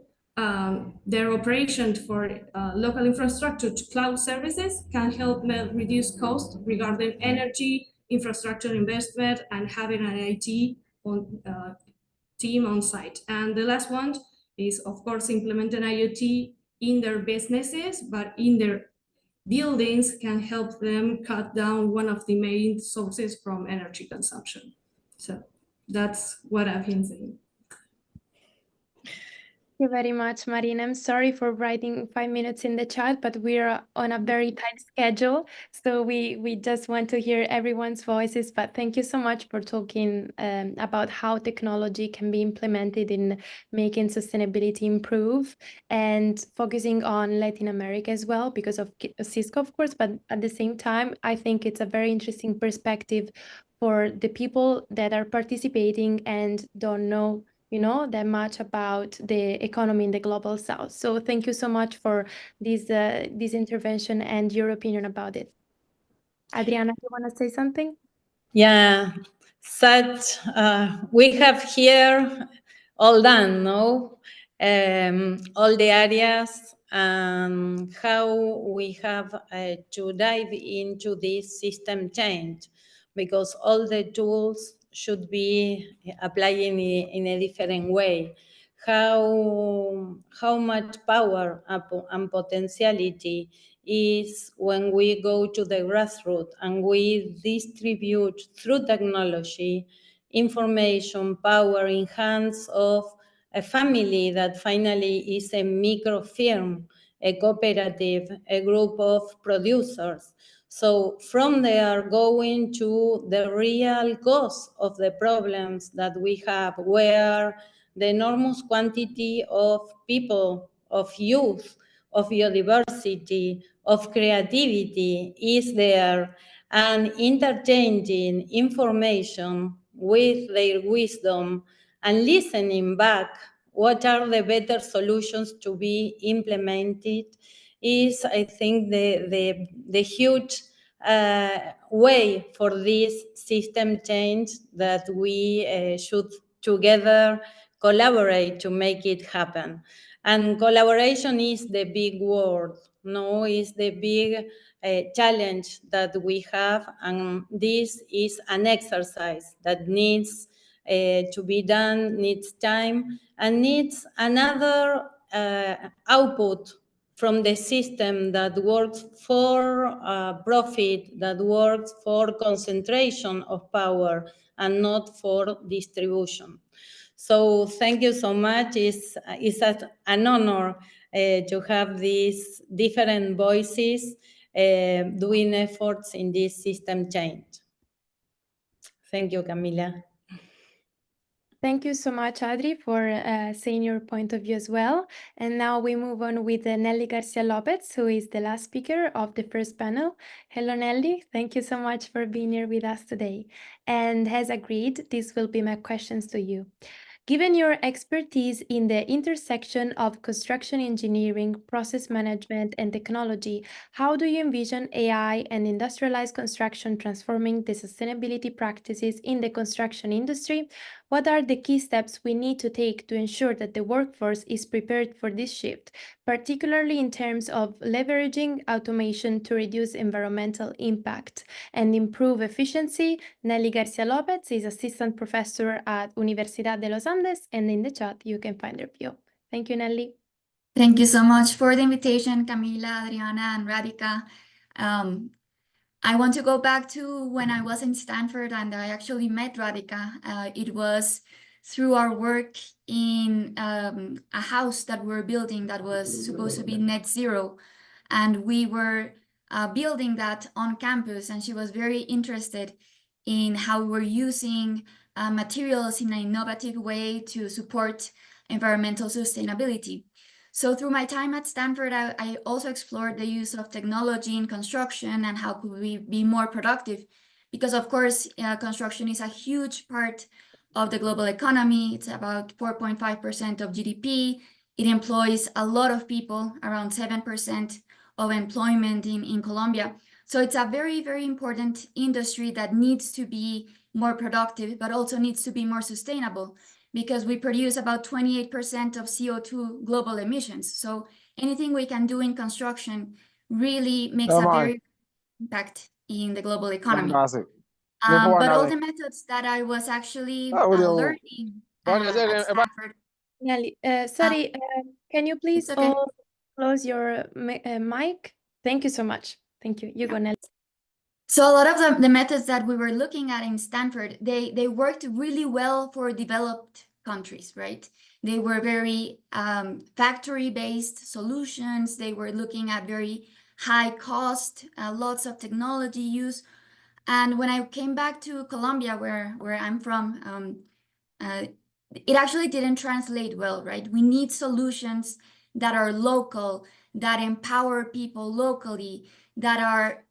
their operation for local infrastructure to cloud services can help reduce costs regarding energy, infrastructure investment, and having an IT team on site. And the last one is, of course, implementing IoT in their businesses, but in their buildings can help them cut down one of the main sources from energy consumption. So that's what I've been saying. Thank you very much, Marina. I'm sorry for writing 5 minutes in the chat, but we're on a very tight schedule. So we just want to hear everyone's voices. But thank you so much for talking about how technology can be implemented in making sustainability improve and focusing on Latin America as well because of Cisco, of course. But at the same time, I think it's a very interesting perspective for the people that are participating and don't know that much about the economy in the global south. So thank you so much for this intervention and your opinion about it. Adriana, you want to say something? Yeah, we have here all done, no? All the areas and how we have to dive into this system change, because all the tools should be applying in a different way. How much power and potentiality is when we go to the grassroots and we distribute through technology information, power in hands of a family that finally is a micro firm, a cooperative, a group of producers. So from there, going to the real cause of the problems that we have, where the enormous quantity of people, of youth, of biodiversity, of creativity is there, and interchanging information with their wisdom and listening back what are the better solutions to be implemented is, I think, the huge way for this system change that we should together collaborate to make it happen. And collaboration is the big word, no, is the big challenge that we have, and this is an exercise that needs to be done, needs time, and needs another output from the system that works for profit, that works for concentration of power and not for distribution. So thank you so much. It's an honor to have these different voices doing efforts in this system change. Thank you, Camila. Thank you so much, Adri, for saying your point of view as well. And now we move on with Nelly Garcia Lopez, who is the last speaker of the first panel. Hello, Nelly. Thank you so much for being here with us today. And as agreed, this will be my questions to you. Given your expertise in the intersection of construction engineering, process management, and technology, how do you envision AI and industrialized construction transforming the sustainability practices in the construction industry? What are the key steps we need to take to ensure that the workforce is prepared for this shift, particularly in terms of leveraging automation to reduce environmental impact and improve efficiency? Nelly Garcia Lopez is assistant professor at Universidad de los Andes, and in the chat you can find her view. Thank you, Nelly. Thank you so much for the invitation, Camila, Adriana, and Radhika. I want to go back to when I was in Stanford and I actually met Radhika. It was through our work in a house that we're building that was supposed to be net zero. And we were building that on campus, and she was very interested in how we were using materials in an innovative way to support environmental sustainability. So through my time at Stanford, I also explored the use of technology in construction and how could we be more productive, because of course, construction is a huge part of the global economy. It's about 4.5% of GDP. It employs a lot of people, around 7% of employment in Colombia. So it's a very, very important industry that needs to be more productive, but also needs to be more sustainable, because we produce about 28% of CO2 global emissions. So anything we can do in construction really makes a very impact in the global economy. But all the methods that I was actually learning at Stanford. Nelly, sorry, can you please It's okay. all close your mic? Thank you so much. Thank you. You go, Nelly. So a lot of the methods that we were looking at in Stanford, they worked really well for developed countries, right? They were very factory-based solutions. They were looking at very high cost, lots of technology use. And when I came back to Colombia, where I'm from, it actually didn't translate well, right? We need solutions that are local, that empower people locally, that are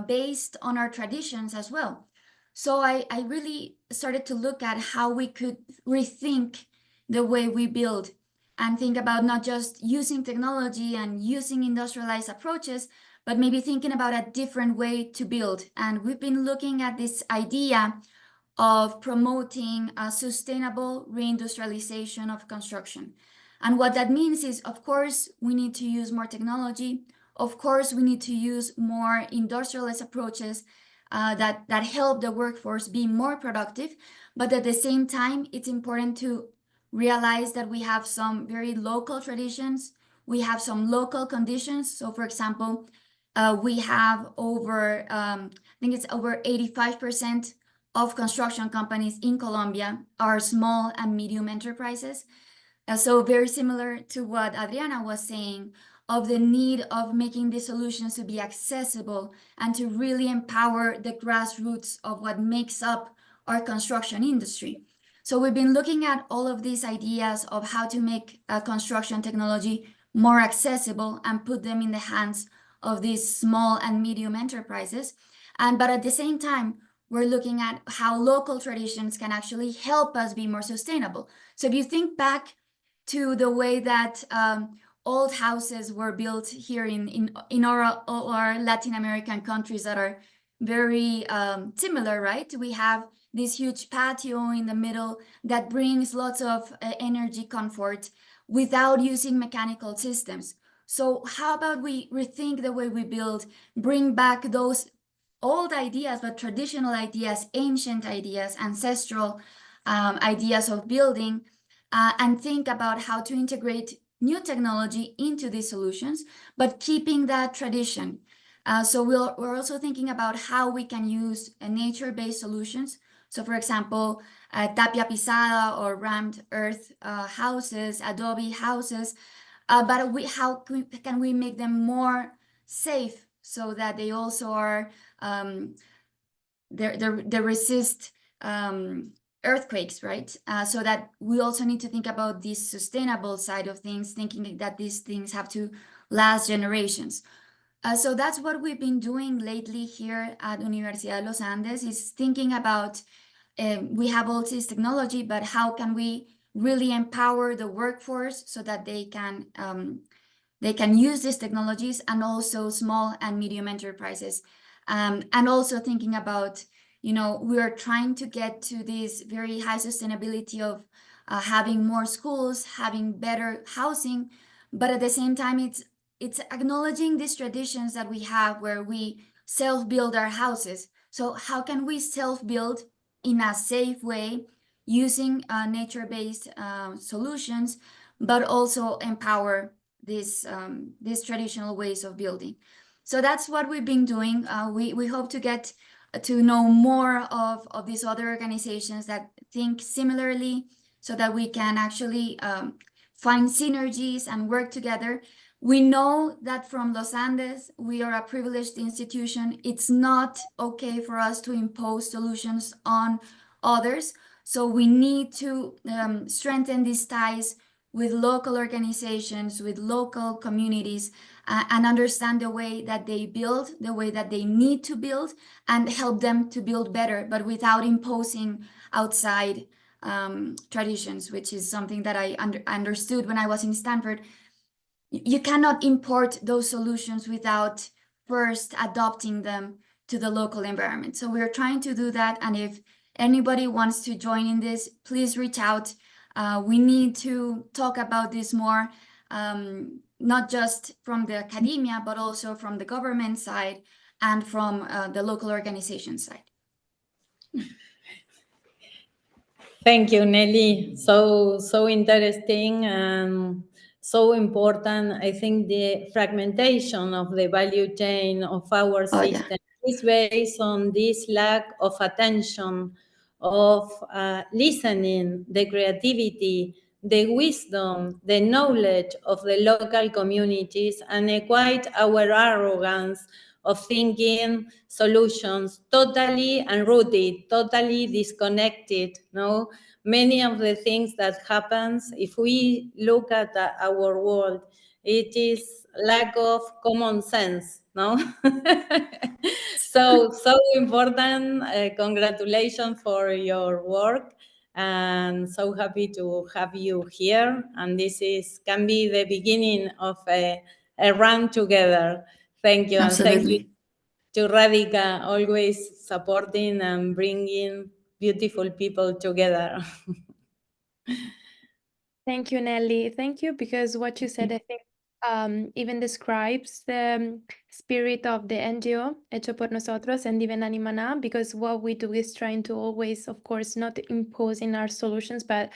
based on our traditions as well. So I really started to look at how we could rethink the way we build and think about not just using technology and using industrialized approaches, but maybe thinking about a different way to build. And we've been looking at this idea of promoting a sustainable reindustrialization of construction. And what that means is, of course, we need to use more technology. Of course, we need to use more industrialized approaches that help the workforce be more productive. But at the same time, it's important to realize that we have some very local traditions. We have some local conditions. So, for example, we have over, I think it's over 85% of construction companies in Colombia are small and medium enterprises. So very similar to what Adriana was saying, of the need of making these solutions to be accessible and to really empower the grassroots of what makes up our construction industry. So we've been looking at all of these ideas of how to make construction technology more accessible and put them in the hands of these small and medium enterprises. But at the same time, we're looking at how local traditions can actually help us be more sustainable. So if you think back to the way that old houses were built here in our Latin American countries that are very similar, right? We have this huge patio in the middle that brings lots of energy comfort without using mechanical systems. So how about we rethink the way we build, bring back those old ideas, but traditional ideas, ancient ideas, ancestral ideas of building, and think about how to integrate new technology into these solutions, but keeping that tradition. So we're also thinking about how we can use nature-based solutions. So for example, tapia pisada or rammed earth houses, adobe houses, but how can we make them more safe so that they also are they resist earthquakes, right? So that we also need to think about this sustainable side of things, thinking that these things have to last generations. So that's what we've been doing lately here at Universidad de los Andes, is thinking about we have all this technology, but how can we really empower the workforce so that they can use these technologies, and also small and medium enterprises. And also thinking about, we are trying to get to this very high sustainability of having more schools, having better housing, but at the same time, it's acknowledging these traditions that we have where we self-build our houses. So how can we self-build in a safe way using nature-based solutions, but also empower these traditional ways of building? So that's what we've been doing. We hope to get to know more of these other organizations that think similarly, so that we can actually find synergies and work together. We know that from Los Andes, we are a privileged institution. It's not okay for us to impose solutions on others. So we need to strengthen these ties with local organizations, with local communities, and understand the way that they build, the way that they need to build, and help them to build better, but without imposing outside traditions, which is something that I understood when I was in Stanford. You cannot import those solutions without first adopting them to the local environment. So we're trying to do that. And if anybody wants to join in this, please reach out. We need to talk about this more, not just from the academia, but also from the government side and from the local organization side. Thank you, Nelly. So interesting and so important. I think the fragmentation of the value chain of our system is based on this lack of attention, of listening, the creativity, the wisdom, the knowledge of the local communities, and quite our arrogance of thinking solutions totally unrooted, totally disconnected. No, many of the things that happens, if we look at our world, it is lack of common sense. No, so important. Congratulations for your work. And so happy to have you here. And this can be the beginning of a run together. Thank you. Absolutely. And thank you to Radhika, always supporting and bringing beautiful people together. Thank you, Nelly. Thank you, because what you said, I think, even describes the spirit of the NGO, Hecho por Nosotros, and even Animana, because what we do is trying to always, of course, not imposing our solutions, but,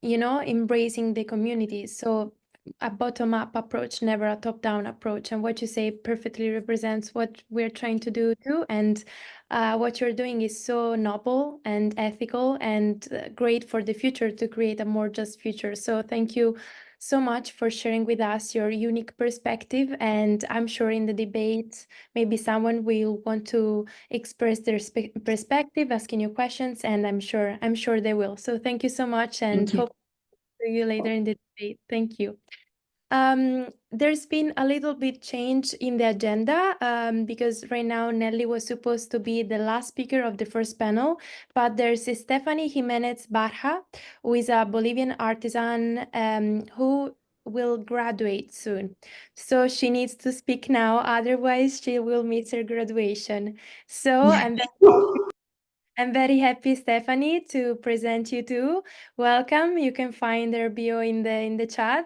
embracing the communities. So a bottom-up approach, never a top-down approach. And what you say perfectly represents what we're trying to do too. And what you're doing is so noble and ethical and great for the future, to create a more just future. So thank you so much for sharing with us your unique perspective. And I'm sure in the debate, maybe someone will want to express their perspective, asking you questions, and I'm sure they will. So thank you so much, and hope to see you later in the debate. Thank you. There's been a little bit change in the agenda, because right now Nelly was supposed to be the last speaker of the first panel, but there's Stephanie Jimenez Barja, who is a Bolivian artisan who will graduate soon. So she needs to speak now, otherwise she will miss her graduation. So I'm very happy, Stephanie, to present you too. Welcome. You can find their bio in the chat.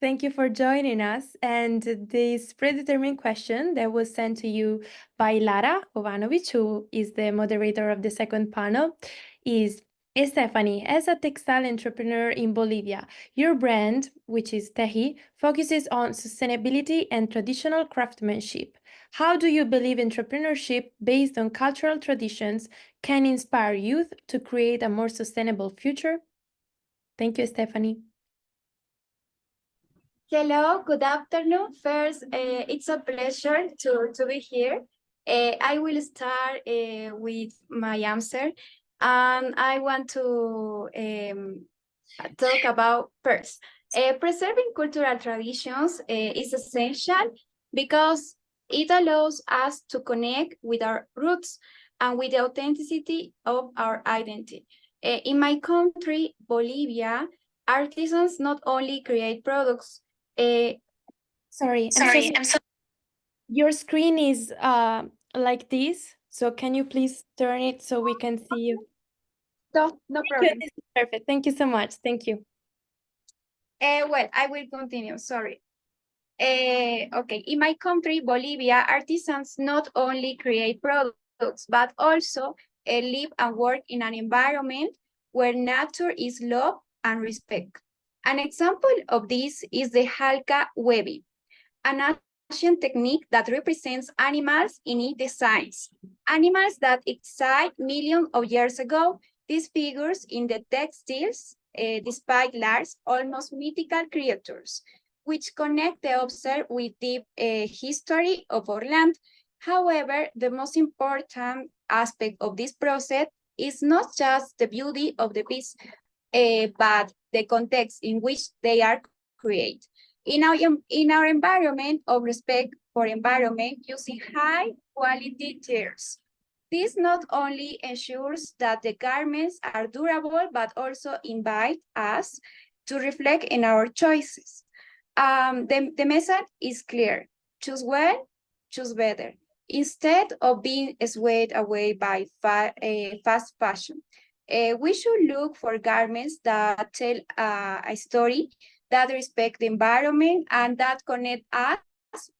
Thank you for joining us. And this predetermined question that was sent to you by Lara Jovanovic, who is the moderator of the second panel, is: Stephanie, as a textile entrepreneur in Bolivia, your brand, which is Teji, focuses on sustainability and traditional craftsmanship. How do you believe entrepreneurship based on cultural traditions can inspire youth to create a more sustainable future? Thank you, Stephanie. Hello, good afternoon. First, it's a pleasure to be here. I will start with my answer, and I want to talk about first. Preserving cultural traditions is essential because it allows us to connect with our roots and with the authenticity of our identity. In my country, Bolivia, artisans not only create products. Sorry, I'm so your screen is like this, so can you please turn it so we can see you? No problem. This is perfect. Thank you so much. Thank you. Well, I will continue. Sorry. Okay, in my country, Bolivia, artisans not only create products, but also live and work in an environment where nature is loved and respected. An example of this is the halka weaving, an ancient technique that represents animals in its designs. Animals that existed millions of years ago, these figures in the textiles, despite large, almost mythical creatures, which connect the observer with the history of our land. However, the most important aspect of this process is not just the beauty of the piece, but the context in which they are created. in our environment of respect for environment using high quality tiers. This not only ensures that the garments are durable, but also invite us to reflect in our choices. The message is clear: choose well, choose better. Instead of being swayed away by fast fashion, we should look for garments that tell a story, that respect the environment, and that connect us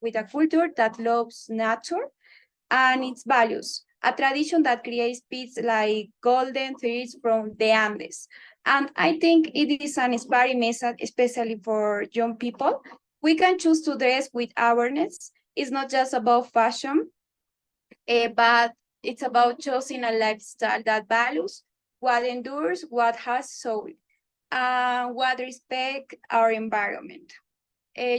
with a culture that loves nature and its values, a tradition that creates peace like golden threads from the Andes. And I think it is an inspiring message, especially for young people. We can choose to dress with awareness. It's not just about fashion, but it's about choosing a lifestyle that values what endures, what has soul, and what respect our environment.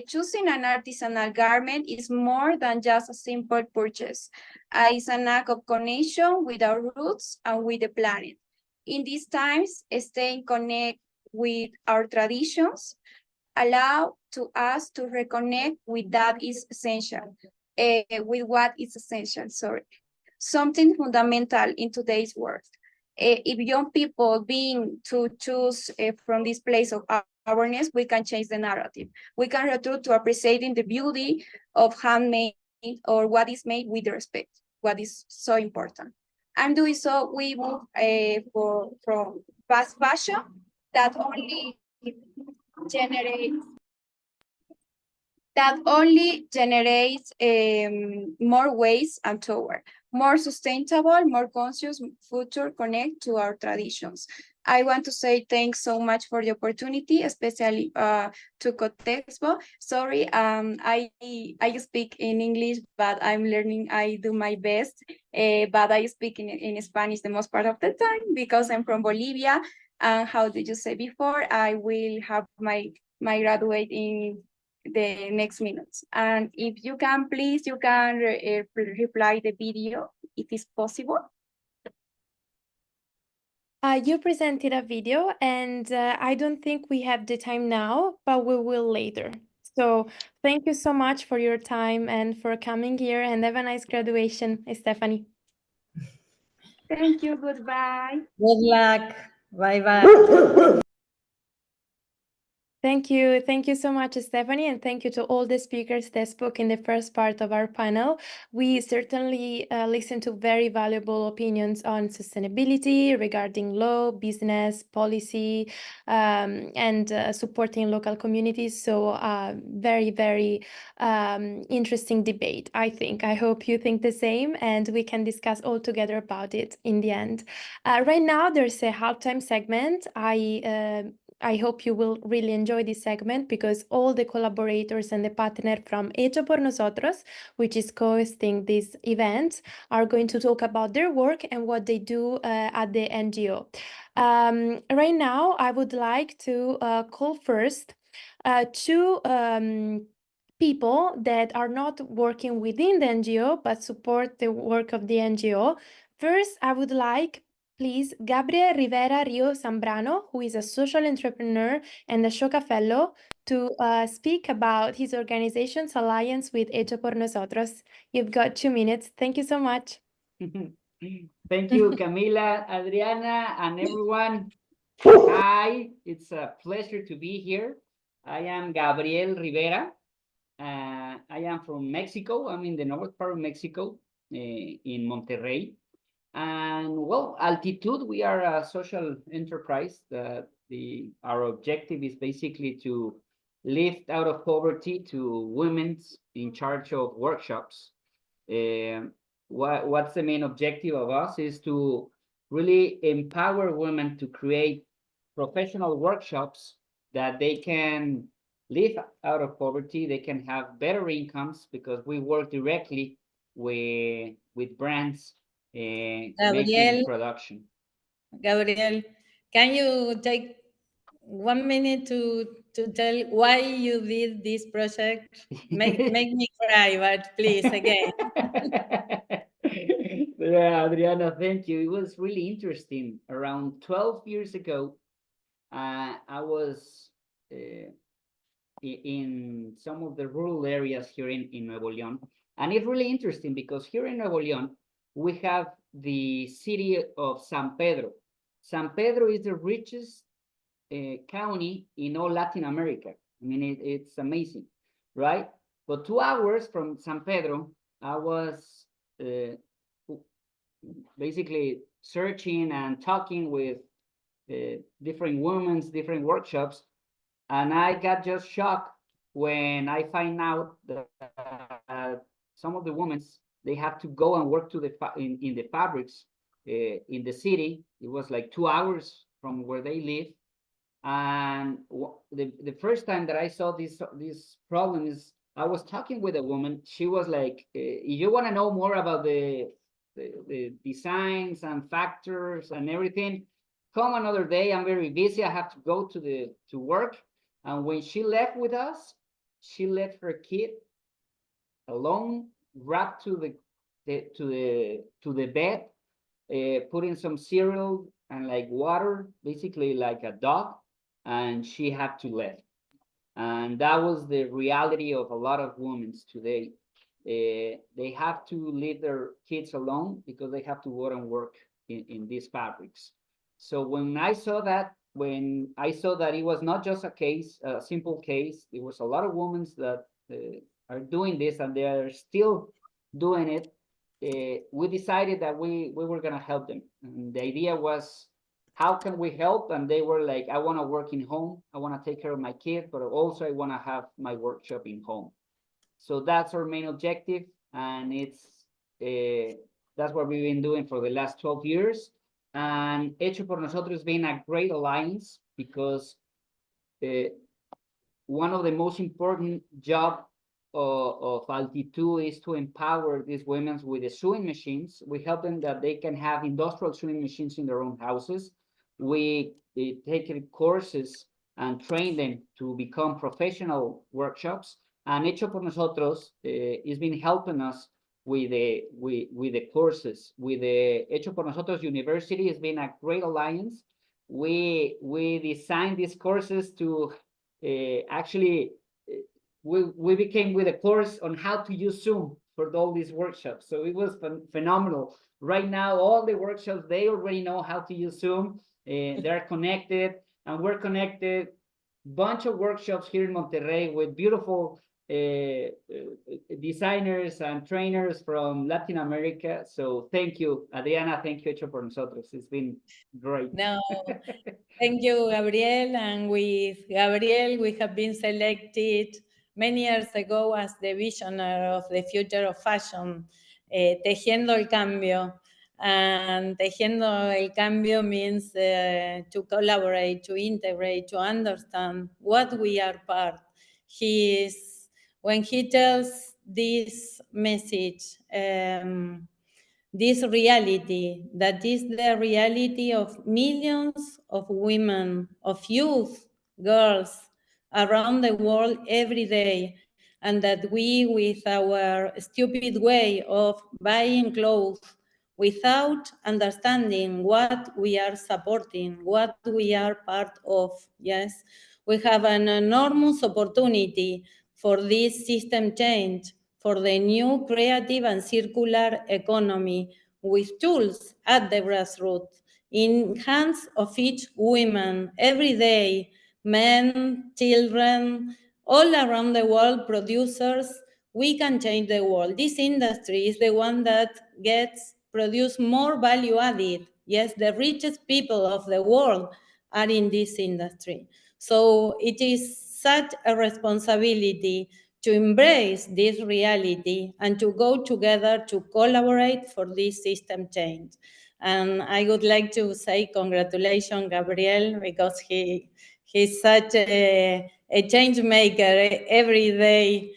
Choosing an artisanal garment is more than just a simple purchase. It's an act of connection with our roots and with the planet. In these times, staying connected with our traditions allow to us to reconnect with that is essential, with what is essential, sorry. Something fundamental in today's world. If young people being to choose from this place of awareness, we can change the narrative. We can return to appreciating the beauty of handmade or what is made with respect, what is so important. And doing so, we move from fast fashion that only generates more waste and toward more sustainable, more conscious future connect to our traditions. I want to say thanks so much for the opportunity, especially to Cotexpo. Sorry, I speak in English, but I'm learning. I do my best, but I speak in Spanish the most part of the time because I'm from Bolivia. And how did you say before? I will have my graduate in the next minutes. And if you can, please, you can reply the video if it's possible. You presented a video, and I don't think we have the time now, but we will later. So thank you so much for your time and for coming here, and have a nice graduation, Stephanie. Thank you. Goodbye. Good luck. Bye-bye. Thank you. Thank you so much, Stephanie, and thank you to all the speakers that spoke in the first part of our panel. We certainly listened to very valuable opinions on sustainability regarding law, business, policy, and supporting local communities. So very, very interesting debate, I think. I hope you think the same, and we can discuss all together about it in the end. Right now, there's a halftime segment. I hope you will really enjoy this segment because all the collaborators and the partner from Hecho por Nosotros, which is co-hosting this event, are going to talk about their work and what they do at the NGO. Right now, I would like to call first two people that are not working within the NGO but support the work of the NGO. First, I would like please Gabriel Rivera Rio Zambrano, who is a social entrepreneur and a Shoka Fellow, to speak about his organization's alliance with Hecho por Nosotros. You've got 2 minutes. Thank you so much. Thank you, Camila, Adriana, and everyone. Hi, it's a pleasure to be here. I am Gabriel Rivera. I am from Mexico. I'm in the north part of Mexico, in Monterrey. And well, Altitude, we are a social enterprise. Our objective is basically to lift out of poverty to women in charge of workshops. What's the main objective of us is to really empower women to create professional workshops that they can live out of poverty. They can have better incomes because we work directly with brands making production. Gabriel, can you take 1 minute to tell why you did this project? Make me cry, but please, again. Yeah, Adriana, thank you. It was really interesting. Around 12 years ago, I was in some of the rural areas here in Nuevo León. And it's really interesting because here in Nuevo León, we have the city of San Pedro. San Pedro is the richest county in all Latin America. I mean, it's amazing, right? But 2 hours from San Pedro, I was basically searching and talking with different women, different workshops, and I got just shocked when I find out that some of the women, they have to go and work to in the fabrics in the city. It was like 2 hours from where they live. And the first time that I saw this problem is I was talking with a woman. She was like, if you want to know more about the designs and factors and everything, come another day. I'm very busy. I have to go to work. And when she left with us, she left her kid alone, wrapped to the bed, putting some cereal and like water, basically like a dog, and she had to leave. And that was the reality of a lot of women today. They have to leave their kids alone because they have to go and work in these fabrics. So when I saw that it was not just a simple case, it was a lot of women that are doing this and they are still doing it. We decided that we were going to help them. And the idea was, how can we help? And they were like, I want to work in home. I want to take care of my kid, but also I want to have my workshop in home. So that's our main objective. And that's what we've been doing for the last 12 years. And Hecho por Nosotros has been a great alliance because one of the most important job of Altitude is to empower these women with the sewing machines. We help them that they can have industrial sewing machines in their own houses. We take courses and train them to become professional workshops. And Hecho por Nosotros has been helping us with the courses. With the Hecho por Nosotros University has been a great alliance. We designed these courses to actually we became with a course on how to use Zoom for all these workshops. So it was phenomenal. Right now, all the workshops, they already know how to use Zoom. They're connected and we're connected. Bunch of workshops here in Monterrey with beautiful designers and trainers from Latin America. So thank you, Adriana. Thank you, Hecho por Nosotros. It's been great. No, thank you, Gabriel. And with Gabriel, we have been selected many years ago as the visionary of the future of fashion, tejiendo el cambio. And tejiendo el cambio means to collaborate, to integrate, to understand what we are part. When he tells this message, this reality, that is the reality of millions of women, of youth, girls around the world every day, and that we, with our stupid way of buying clothes without understanding what we are supporting, what we are part of, yes, we have an enormous opportunity for this system change, for the new creative and circular economy with tools at the grassroots, in hands of each woman, every day, men, children, all around the world, producers, we can change the world. This industry is the one that produce more value added. Yes, the richest people of the world are in this industry. So it is such a responsibility to embrace this reality and to go together to collaborate for this system change. And I would like to say congratulations, Gabriel, because he's such a change maker every day,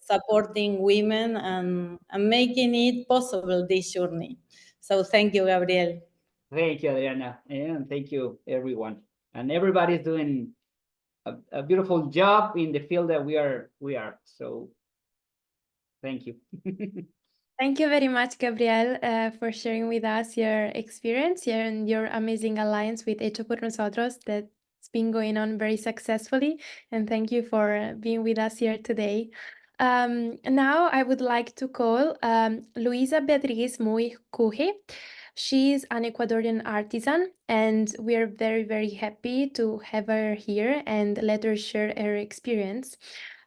supporting women and making it possible, this journey. So thank you, Gabriel. Thank you, Adriana, and thank you, everyone. And everybody's doing a beautiful job in the field that we are. So thank you. Thank you very much, Gabriel, for sharing with us your experience and your amazing alliance with Hecho por Nosotros that It's been going on very successfully, and thank you for being with us here today. Now I would like to call Luisa Beatriz Muy Cuji. She's an Ecuadorian artisan, and we are very, very happy to have her here and let her share her experience.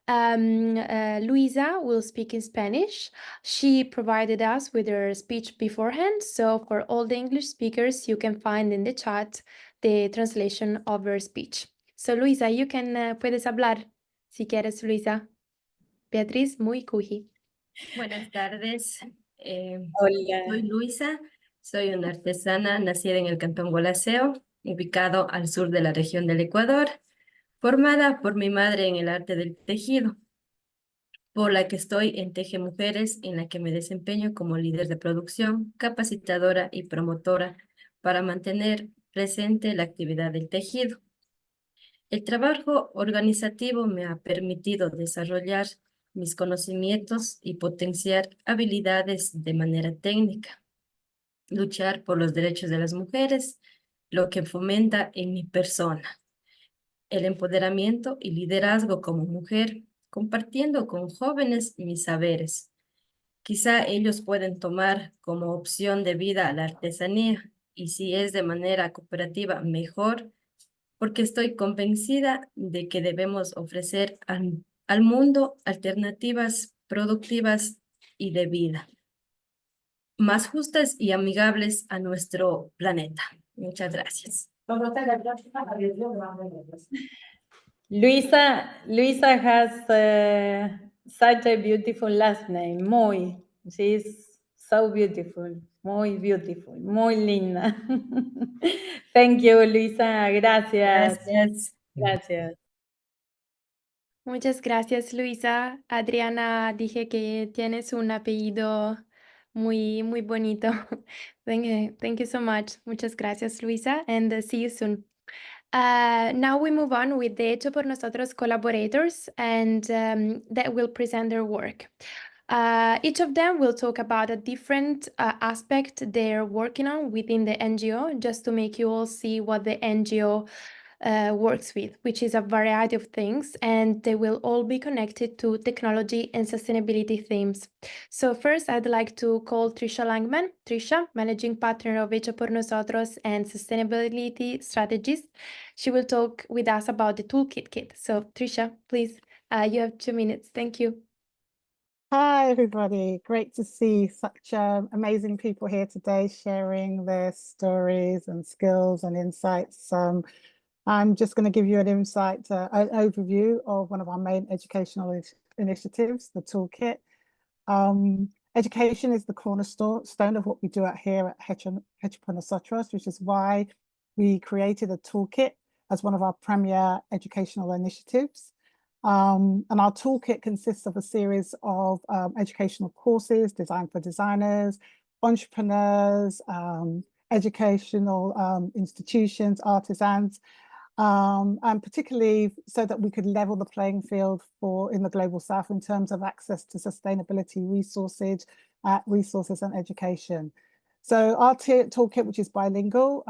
Luisa will speak in Spanish. She provided us with her speech beforehand, so for all the English speakers, you can find in the chat the translation of her speech. So Luisa, you can, puedes hablar, si quieres, Luisa. Beatriz Muy Cuji. Buenas tardes. Soy Hola. Luisa, soy una artesana nacida en el Cantón Gualaceo, ubicado al sur de la región del Ecuador, formada por mi madre en el arte del tejido, por la que estoy en Teje Mujeres, en la que me desempeño como líder de producción, capacitadora y promotora para mantener presente la actividad del tejido. El trabajo organizativo me ha permitido desarrollar mis conocimientos y potenciar habilidades de manera técnica, luchar por los derechos de las mujeres, lo que fomenta en mi persona el empoderamiento y liderazgo como mujer, compartiendo con jóvenes mis saberes. Quizá ellos pueden tomar como opción de vida la artesanía, y si es de manera cooperativa, mejor, porque estoy convencida de que debemos ofrecer al mundo alternativas productivas y de vida, más justas y amigables a nuestro planeta. Muchas gracias. Luisa has such a beautiful last name, Muy. She's so beautiful, muy beautiful, muy linda. Thank you, Luisa. Gracias. Gracias. Gracias. Muchas gracias, Luisa. Adriana, dije que tienes un apellido muy, muy bonito. Thank you so much. Muchas gracias, Luisa, and see you soon. Now we move on with the Hecho por Nosotros collaborators, and that will present their work. Each of them will talk about a different aspect they're working on within the NGO, just to make you all see what the NGO works with, which is a variety of things, and they will all be connected to technology and sustainability themes. So first, I'd like to call Trisha Langman. Trisha, Managing Partner of Hecho por Nosotros and Sustainability Strategist. She will talk with us about the Toolkit Kit. So Trisha, please, you have 2 minutes. Thank you. Hi, everybody. Great to see such amazing people here today sharing their stories and skills and insights. I'm just going to give you an overview of one of our main educational initiatives, the Toolkit. Education is the cornerstone of what we do here at HxN Side, which is why we created a Toolkit as one of our premier educational initiatives. And our toolkit consists of a series of educational courses designed for designers, entrepreneurs, educational institutions, artisans, and particularly so that we could level the playing field in the Global South in terms of access to sustainability resources and education. So our toolkit, which is bilingual,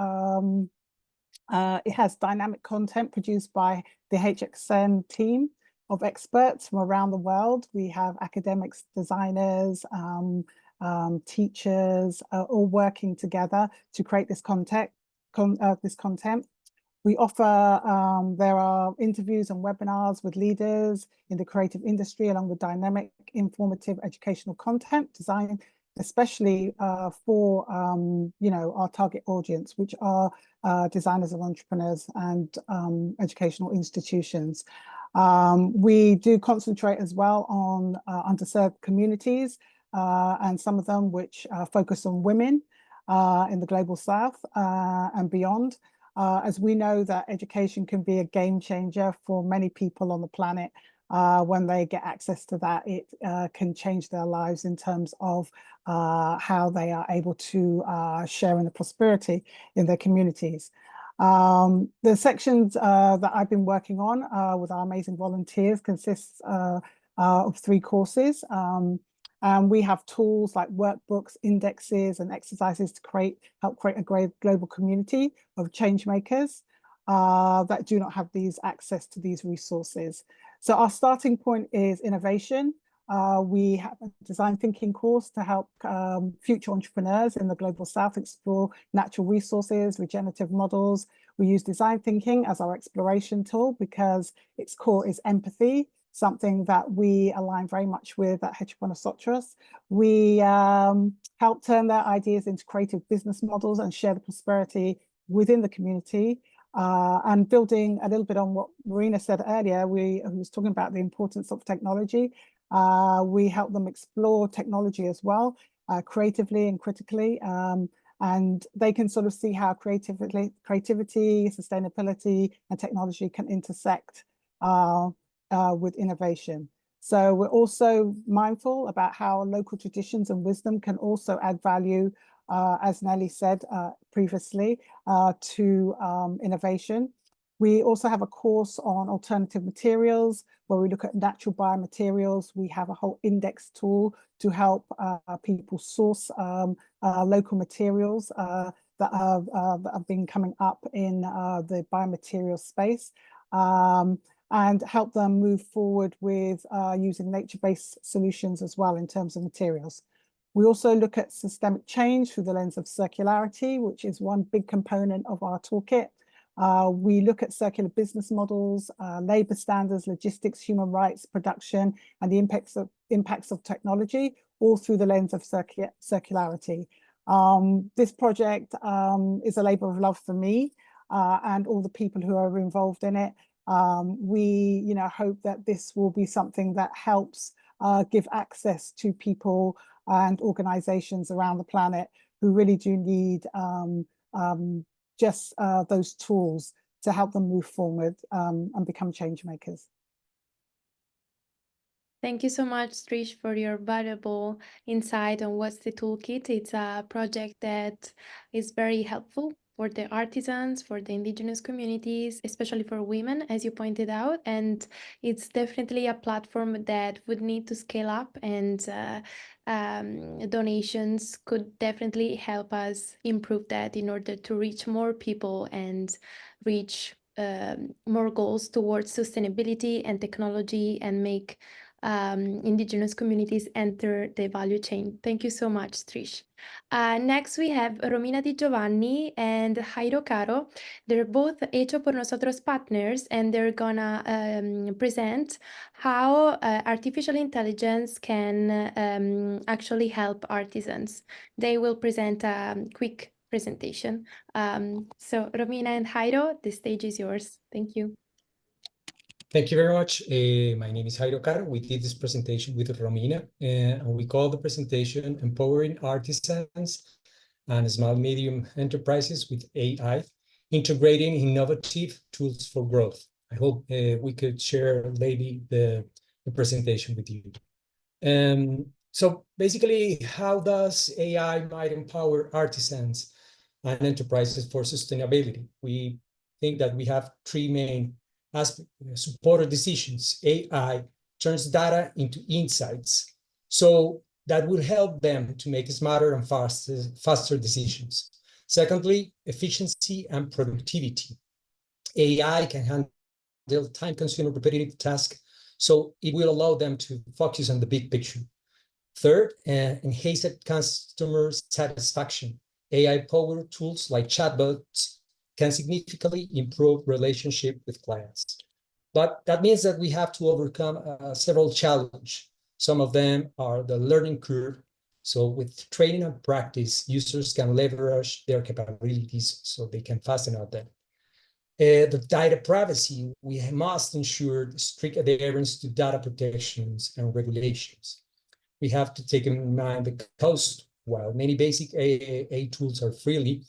it has dynamic content produced by the HxN team of experts from around the world. We have academics, designers, teachers, all working together to create this content. We offer, there are interviews and webinars with leaders in the creative industry, along with dynamic, informative educational content designed especially for our target audience, which are designers and entrepreneurs and educational institutions. We do concentrate as well on underserved communities, and some of them which focus on women in the Global South and beyond. As we know that education can be a game changer for many people on the planet. When they get access to that, it can change their lives in terms of how they are able to share in the prosperity in their communities. The sections that I've been working on with our amazing volunteers consists of 3 courses. And we have tools like workbooks, indexes, and exercises to help create a great global community of change makers. that do not have these access to these resources. So our starting point is innovation. We have a design thinking course to help future entrepreneurs in the Global South explore natural resources, regenerative models. We use design thinking as our exploration tool because its core is empathy, something that we align very much with at HxN. We help turn their ideas into creative business models and share the prosperity within the community. And building a little bit on what Marina said earlier, we was talking about the importance of technology. We help them explore technology as well, creatively and critically. And they can sort of see how creativity, sustainability, and technology can intersect with innovation. So we're also mindful about how local traditions and wisdom can also add value, as Nelly said previously, to innovation. We also have a course on alternative materials where we look at natural biomaterials. We have a whole index tool to help people source local materials that have been coming up in the biomaterial space, and help them move forward with using nature-based solutions as well in terms of materials. We also look at systemic change through the lens of circularity, which is one big component of our toolkit. We look at circular business models, labor standards, logistics, human rights, production, and the impacts of technology, all through the lens of circularity. This project is a labor of love for me and all the people who are involved in it. We hope that this will be something that helps give access to people and organizations around the planet who really do need just those tools to help them move forward and become change makers. Thank you so much, Trish, for your valuable insight on what's the toolkit. It's a project that is very helpful for the artisans, for the indigenous communities, especially for women, as you pointed out. And it's definitely a platform that would need to scale up, and donations could definitely help us improve that in order to reach more people and reach more goals towards sustainability and technology and make indigenous communities enter the value chain. Thank you so much, Trish. Next, we have Romina Di Giovanni and Jairo Caro. They're both Hecho por Nosotros partners, and they're gonna present how artificial intelligence can actually help artisans. They will present a quick presentation. So Romina and Jairo, the stage is yours. Thank you. Thank you very much. My name is Jairo Caro. We did this presentation with Romina, and we call the presentation Empowering Artisans and Small Medium Enterprises with AI, Integrating Innovative Tools for Growth. I hope we could share later the presentation with you. So basically, how does AI might empower artisans and enterprises for sustainability? We think that we have three main aspects. Supported decisions. AI turns data into insights, so that will help them to make smarter and faster decisions. Secondly, efficiency and productivity. AI can handle time-consuming repetitive tasks, so it will allow them to focus on the big picture. Third, enhanced customer satisfaction. AI-powered tools like chatbots can significantly improve relationship with clients. But that means that we have to overcome several challenges. Some of them are the learning curve. So with training and practice, users can leverage their capabilities so they can fasten out them. The data privacy, we must ensure strict adherence to data protections and regulations. We have to take in mind the cost. While many basic AI tools are freely,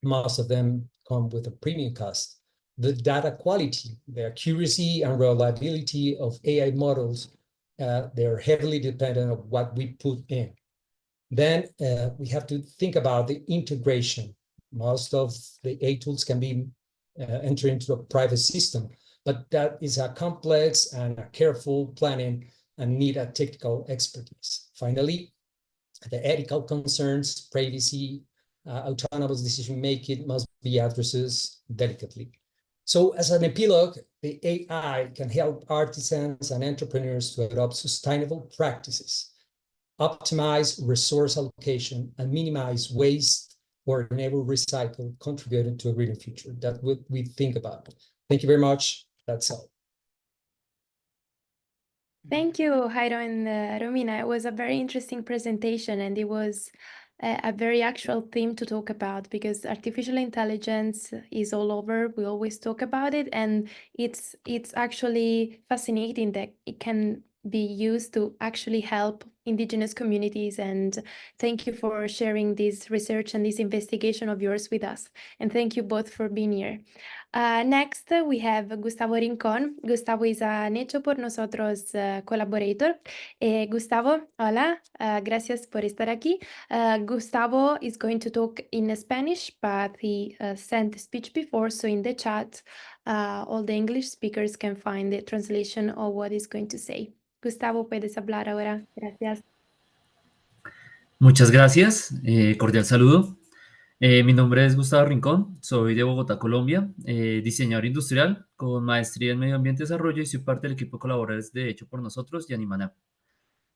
most of them come with a premium cost. The data quality, the accuracy and reliability of AI models, they're heavily dependent on what we put in. Then we have to think about the integration. Most of the AI tools can be entered into a private system, but that is a complex and a careful planning and need a technical expertise. Finally, the ethical concerns, privacy, autonomous decision-making must be addressed delicately. So as an epilogue, the AI can help artisans and entrepreneurs to adopt sustainable practices, optimize resource allocation, and minimize waste or enable recycle, contributing to a greener future. That's what we think about. Thank you very much. That's all. Thank you, Jairo and Romina. It was a very interesting presentation, and it was a very actual theme to talk about because artificial intelligence is all over. We always talk about it, and it's actually fascinating that it can be used to actually help indigenous communities. And thank you for sharing this research and this investigation of yours with us. And thank you both for being here. Next, we have Gustavo Rincon. Gustavo is an Hecho por Nosotros collaborator. Gustavo, hola, gracias por estar aquí. Gustavo is going to talk in Spanish, but he sent the speech before, so in the chat, all the English speakers can find the translation of what he's going to say. Gustavo, puedes hablar ahora. Gracias. Muchas gracias, cordial saludo. Mi nombre es Gustavo Rincón, soy de Bogotá, Colombia, diseñador industrial con maestría en Medio Ambiente y Desarrollo y soy parte del equipo de colaboradores de Hecho por Nosotros y Animana.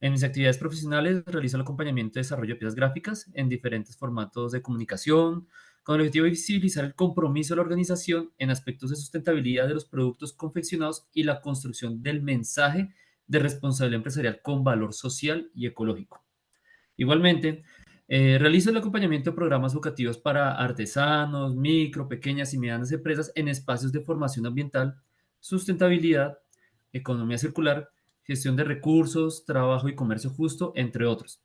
En mis actividades profesionales realizo el acompañamiento y desarrollo de piezas gráficas en diferentes formatos de comunicación, con el objetivo de visibilizar el compromiso de la organización en aspectos de sustentabilidad de los productos confeccionados y la construcción del mensaje de responsabilidad empresarial con valor social y ecológico. Igualmente, realizo el acompañamiento de programas educativos para artesanos, micro, pequeñas y medianas empresas en espacios de formación ambiental, sustentabilidad, economía circular, gestión de recursos, trabajo y comercio justo, entre otros,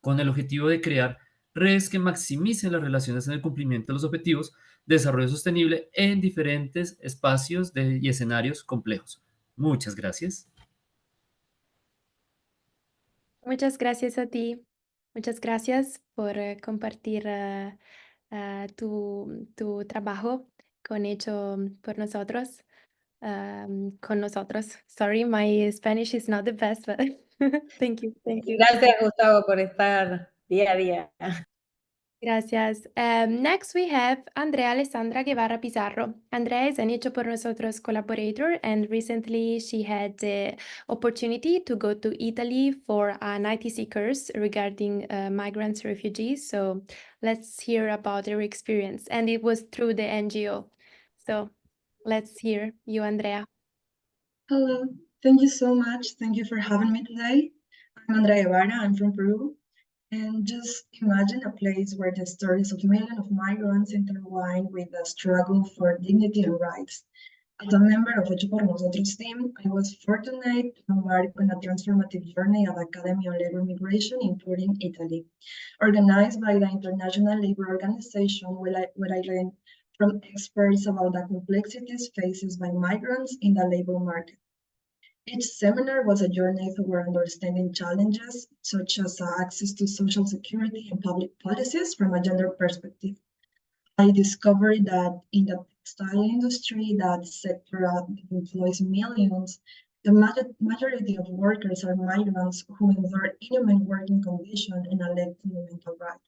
con el objetivo de crear redes que maximicen las relaciones en el cumplimiento de los objetivos de desarrollo sostenible en diferentes espacios y escenarios complejos. Muchas gracias. Muchas gracias a ti. Muchas gracias por compartir tu trabajo hecho por nosotros. Con nosotros. Sorry, my Spanish is not the best, but thank you. Gracias, Gustavo, por estar día a día. Gracias. Next, we have Andrea Alessandra Guevara Pizarro. Andrea is an Hecho por Nosotros collaborator, and recently she had the opportunity to go to Italy for an ITC course regarding migrants, refugees. So let's hear about her experience, and it was through the NGO. So let's hear you, Andrea. Hello, thank you so much. Thank you for having me today. I'm Andrea Guevara, I'm from Peru. And just imagine a place where the stories of millions of migrants intertwine with the struggle for dignity and rights. As a member of Hecho por Nosotros team, I was fortunate to embark on a transformative journey of academia on labor migration, including Italy, organized by the International Labour Organization, where I learned from experts about the complexities faced by migrants in the labor market. Each seminar was a journey toward understanding challenges such as access to social security and public policies from a gender perspective. I discovered that in the textile industry, that sector employs millions, the majority of workers are migrants who endure inhumane working conditions and a lack of mental rights.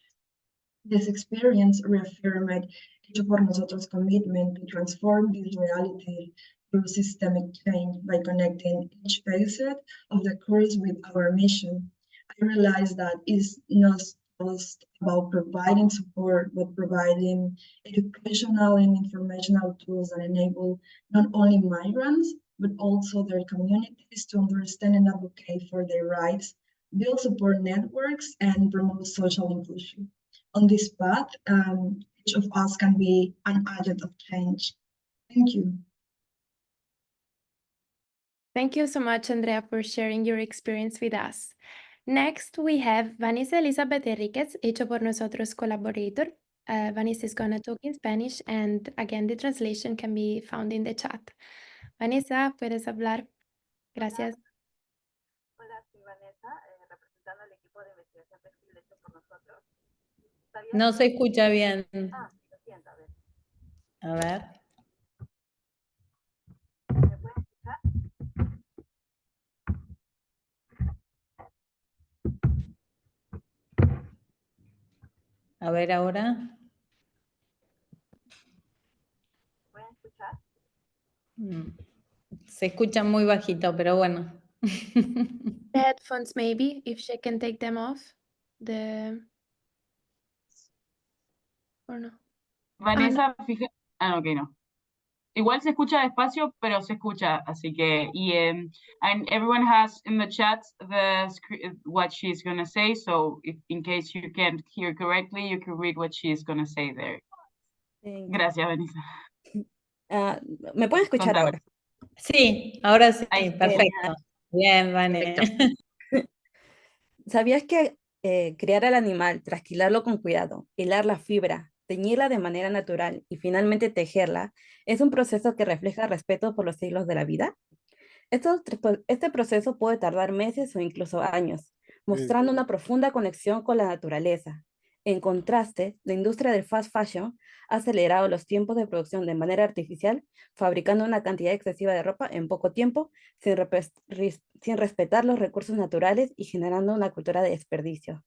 This experience reaffirmed Hecho por Nosotros' commitment to transform this reality through systemic change by connecting each facet of the course with our mission. I realized that it's not just about providing support, but providing educational and informational tools that enable not only migrants, but also their communities to understand and advocate for their rights, build support networks, and promote social inclusion. On this path, each of us can be an agent of change. Thank you. Thank you so much, Andrea, for sharing your experience with us. Next, we have Vanessa Elizabeth Enriquez, Hecho por Nosotros collaborator. Vanessa is going to talk in Spanish, and again, the translation can be found in the chat. Vanessa, puedes hablar. Gracias. Hola, soy Vanessa, representando al equipo de investigación textil Hecho por Nosotros. No se escucha bien. Ah, lo siento, a ver. A ver. ¿Me pueden escuchar? A ver ahora. ¿Me pueden escuchar? Se escucha muy bajito, pero bueno. The headphones, maybe, if she can take them off. Or no. Vanessa, fija... ok, no. Igual se escucha despacio, pero se escucha, así que, and everyone has in the chat what she's gonna say, so if in case you can't hear correctly, you can read what she's gonna say there. Gracias, Vanessa. ¿Me pueden escuchar ahora? Sí, ahora sí, perfecto. Bien, Vane. ¿Sabías que criar al animal, trasquilarlo con cuidado, hilar la fibra, teñirla de manera natural y finalmente tejerla es un proceso que refleja respeto por los siglos de la vida? Este proceso puede tardar meses o incluso años, mostrando una profunda conexión con la naturaleza. En contraste, la industria del fast fashion ha acelerado los tiempos de producción de manera artificial, fabricando una cantidad excesiva de ropa en poco tiempo, sin respetar los recursos naturales y generando una cultura de desperdicio.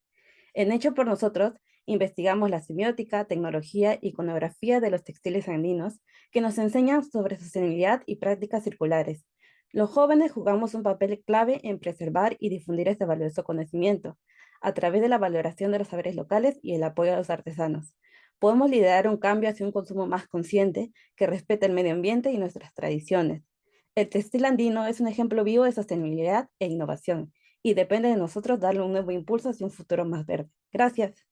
En Hecho por Nosotros, investigamos la semiótica, tecnología y iconografía de los textiles andinos que nos enseñan sobre sostenibilidad y prácticas circulares. Los jóvenes jugamos un papel clave en preservar y difundir este valioso conocimiento a través de la valoración de los saberes locales y el apoyo a los artesanos. Podemos liderar un cambio hacia un consumo más consciente que respete el medio ambiente y nuestras tradiciones. El textil andino es un ejemplo vivo de sostenibilidad e innovación y depende de nosotros darle un nuevo impulso hacia un futuro más verde. Gracias.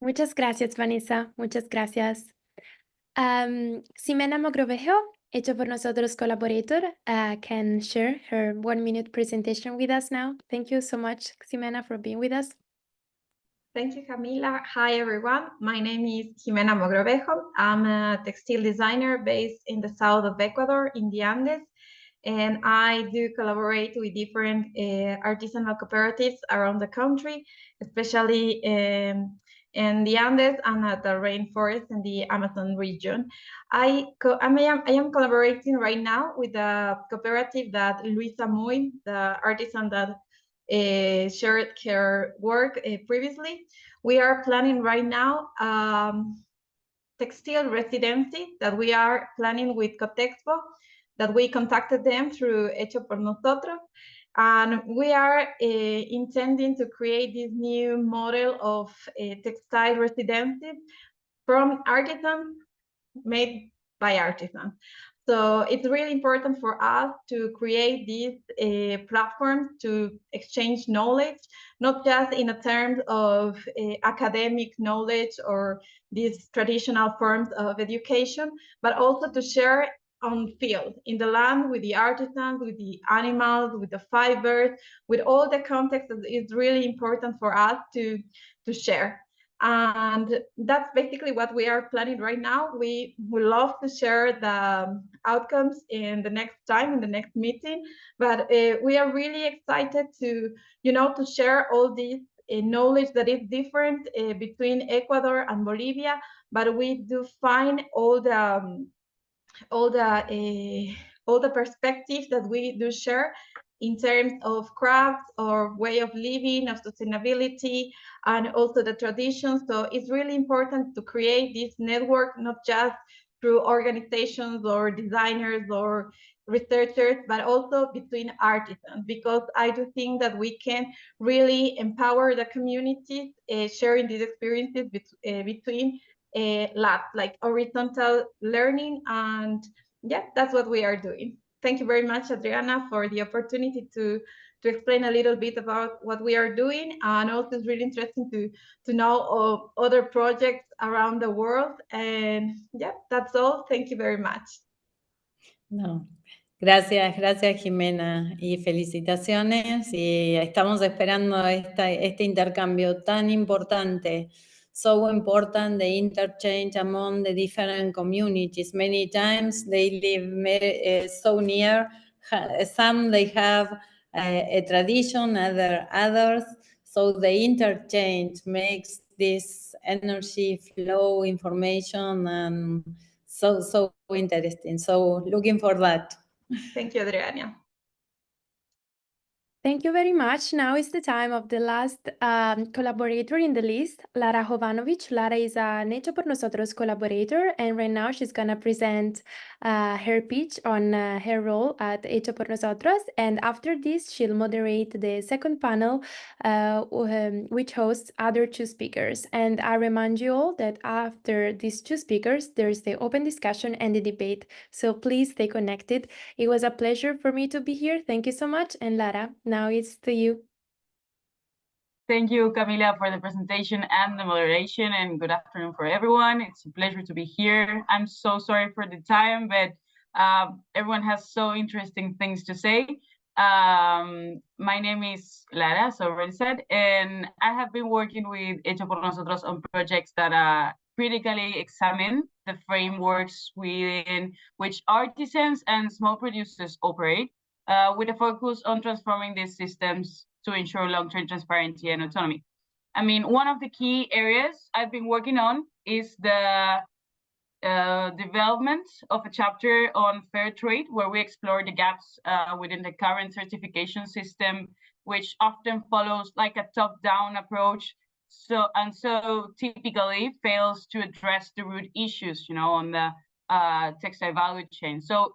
Muchas gracias, Vanessa. Muchas gracias. Ximena Mogrovejo, Hecho por Nosotros collaborator, can share her 1-minute presentation with us now. Thank you so much, Ximena, for being with us. Thank you, Camila. Hi, everyone. My name is Jimena Mogrovejo. I'm a textile designer based in the south of Ecuador, in the Andes, and I do collaborate with different artisanal cooperatives around the country, especially in the Andes and at the rainforest in the Amazon region. I am collaborating right now with a cooperative that Luisa Muy, the artisan that shared her work previously. We are planning right now textile residency that we are planning with Cotexpo, that we contacted them through Hecho por Nosotros. And we are intending to create this new model of textile residency from artisans, made by artisans. So it's really important for us to create these platforms to exchange knowledge, not just in a terms of academic knowledge or these traditional forms of education, but also to share on field, in the land, with the artisans, with the animals, with the fibers, with all the context that is really important for us to share. And that's basically what we are planning right now. We would love to share the outcomes in the next time, in the next meeting, but we are really excited to, to share all this knowledge that is different between Ecuador and Bolivia, but we do find all the perspectives that we do share in terms of crafts or way of living, of sustainability, and also the traditions. So it's really important to create this network, not just through organizations or designers or researchers, but also between artisans, because I do think that we can really empower the communities sharing these experiences between labs, like horizontal learning. And yeah, that's what we are doing. Thank you very much, Adriana, for the opportunity to explain a little bit about what we are doing. And also it's really interesting to know of other projects around the world. And yeah, that's all. Thank you very much. No. Gracias Jimena y felicitaciones y estamos esperando este intercambio tan importante, so important, the interchange among the different communities. Many times they live so near, some they have a tradition, others, so the interchange makes this energy flow, information, and so interesting, so looking for that. Thank you, Adriana. Thank you very much. Now is the time of the last collaborator in the list, Lara Jovanovic. Lara is an Hecho por Nosotros collaborator, and right now she's going to present her pitch on her role at Hecho por Nosotros. And after this, she'll moderate the second panel, which hosts other two speakers. And I remind you all that after these two speakers, there's the open discussion and the debate. So please stay connected. It was a pleasure for me to be here. Thank you so much. And Lara, now it's to you. Thank you, Camila, for the presentation and the moderation, and good afternoon for everyone. It's a pleasure to be here. I'm so sorry for the time, but everyone has so interesting things to say. My name is Lara, as already said, and I have been working with Hecho por Nosotros on projects that critically examine the frameworks within which artisans and small producers operate, with a focus on transforming these systems to ensure long-term transparency and autonomy. I mean, one of the key areas I've been working on is the development of a chapter on fair trade, where we explore the gaps within the current certification system, which often follows like a top-down approach, so typically fails to address the root issues, on the textile value chain. So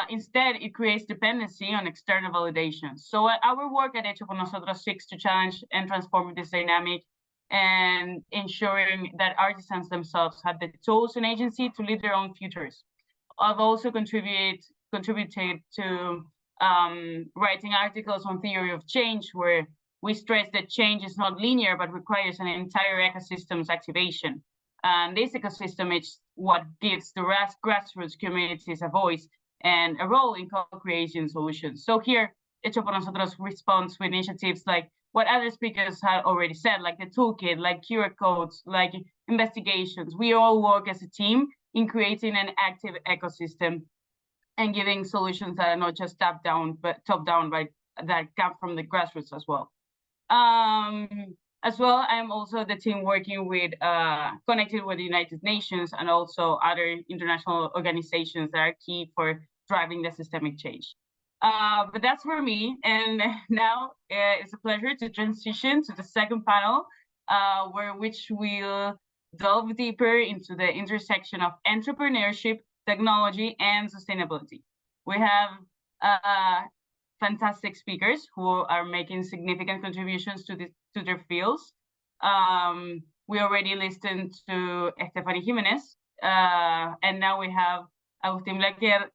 instead, it creates dependency on external validation. So our work at Hecho por Nosotros seeks to challenge and transform this dynamic, and ensuring that artisans themselves have the tools and agency to lead their own futures. I've also contributed to writing articles on theory of change, where we stress that change is not linear, but requires an entire ecosystem's activation. And this ecosystem is what gives the grassroots communities a voice and a role in co-creation solutions. So here, Hecho por Nosotros responds with initiatives like what other speakers have already said, like the toolkit, like QR codes, like investigations. We all work as a team in creating an active ecosystem and giving solutions that are not just top-down, but that come from the grassroots as well. As well, I'm also the team working with, connected with the United Nations and also other international organizations that are key for driving the systemic change. But that's for me, and now it's a pleasure to transition to the second panel, which will delve deeper into the intersection of entrepreneurship, technology, and sustainability. We have fantastic speakers who are making significant contributions to their fields. We already listened to Estefany Jimenez, and now we have Agustín Blaquer.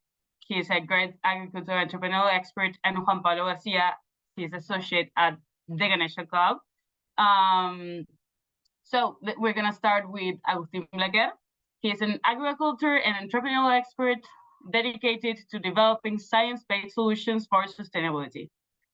He is a great agricultural entrepreneurial expert, and Juan Pablo Garcia, he is associate at the Ganesha Club. So we're gonna start with Agustín Blaquer. He is an agriculture and entrepreneurial expert dedicated to developing science-based solutions for sustainability.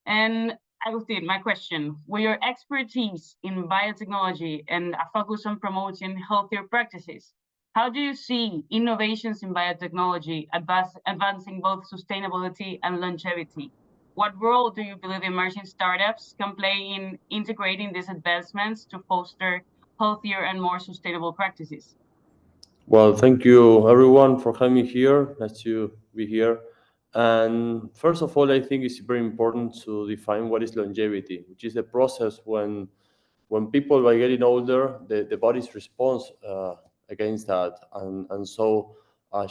And Agustín, my question, with your expertise in biotechnology and a focus on promoting healthier practices, how do you see innovations in biotechnology advancing both sustainability and longevity? What role do you believe emerging startups can play in integrating these advancements to foster healthier and more sustainable practices? Well, thank you everyone for having me here. Nice to be here. And first of all, I think it's very important to define what is longevity, which is the process when people are getting older, the body's response against that, and so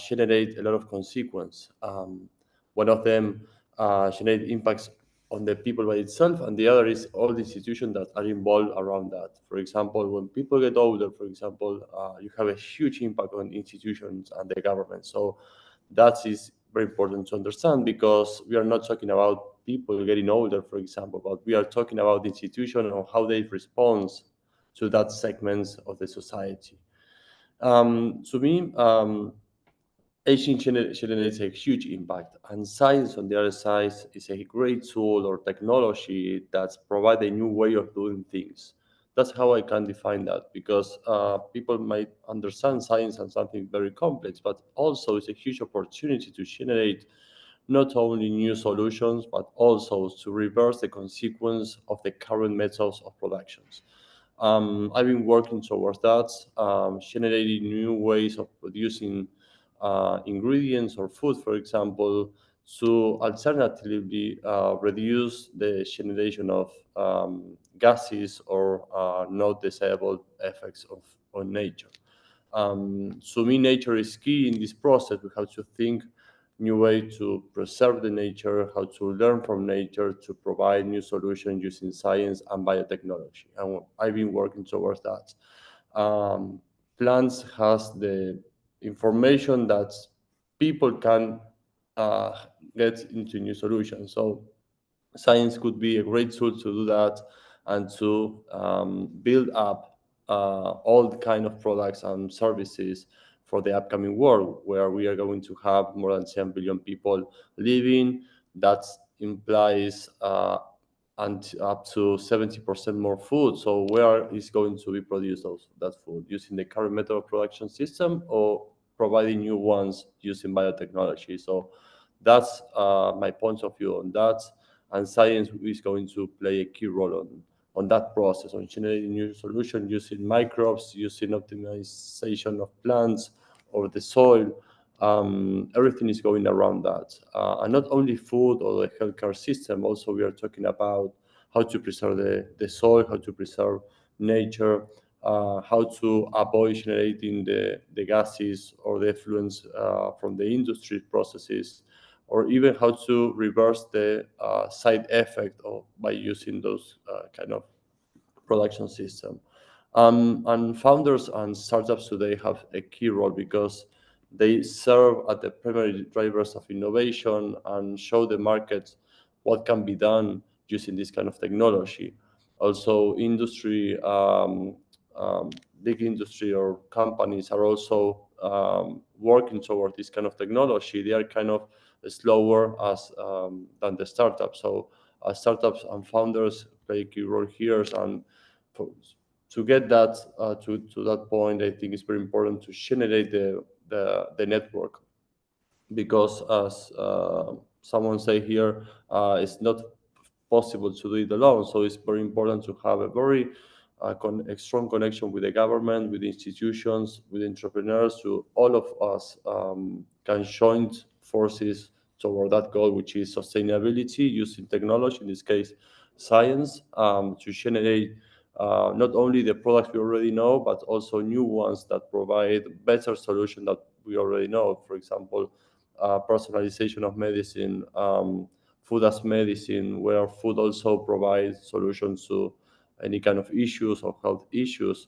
generate a lot of consequence. One of them generate impacts on the people by itself, and the other is all the institutions that are involved around that. For example, when people get older, for example, you have a huge impact on institutions and the government. So that is very important to understand, because we are not talking about people getting older, for example, but we are talking about the institution and how they respond to that segments of the society. To me, aging generates a huge impact, and science on the other side is a great tool or technology that provides a new way of doing things. That's how I can define that, because people might understand science as something very complex, but also it's a huge opportunity to generate not only new solutions, but also to reverse the consequence of the current methods of productions. I've been working towards that, generating new ways of producing ingredients or food, for example, to alternatively reduce the generation of gases or not desirable effects on nature. So me, nature is key in this process. We have to think new way to preserve the nature, how to learn from nature, to provide new solutions using science and biotechnology. And I've been working towards that. Plants has the information that people can get into new solutions. So science could be a great tool to do that and to build up all the kind of products and services for the upcoming world, where we are going to have more than 10 billion people living. That implies and up to 70% more food. So where is going to be produced that food? Using the current method of production system or providing new ones using biotechnology? So that's my point of view on that. And science is going to play a key role on that process, on generating new solutions using microbes, using optimization of plants or the soil. Everything is going around that. And not only food or the healthcare system, also we are talking about how to preserve the soil, how to preserve nature, how to avoid generating the gases or the effluents from the industry processes, or even how to reverse the side effect by using those kind of production system. And founders and startups today have a key role because they serve as the primary drivers of innovation and show the market what can be done using this kind of technology. Also, big industry or companies are also working toward this kind of technology. They are kind of slower than the startups. So startups and founders play a key role here. And to get that to that point, I think it's very important to generate the network, because as someone say here, it's not possible to do it alone. So it's very important to have a very a strong connection with the government, with institutions, with entrepreneurs, so all of us can join forces toward that goal, which is sustainability using technology, in this case science, to generate not only the products we already know, but also new ones that provide better solutions that we already know. For example, personalization of medicine, food as medicine, where food also provides solutions to any kind of issues or health issues.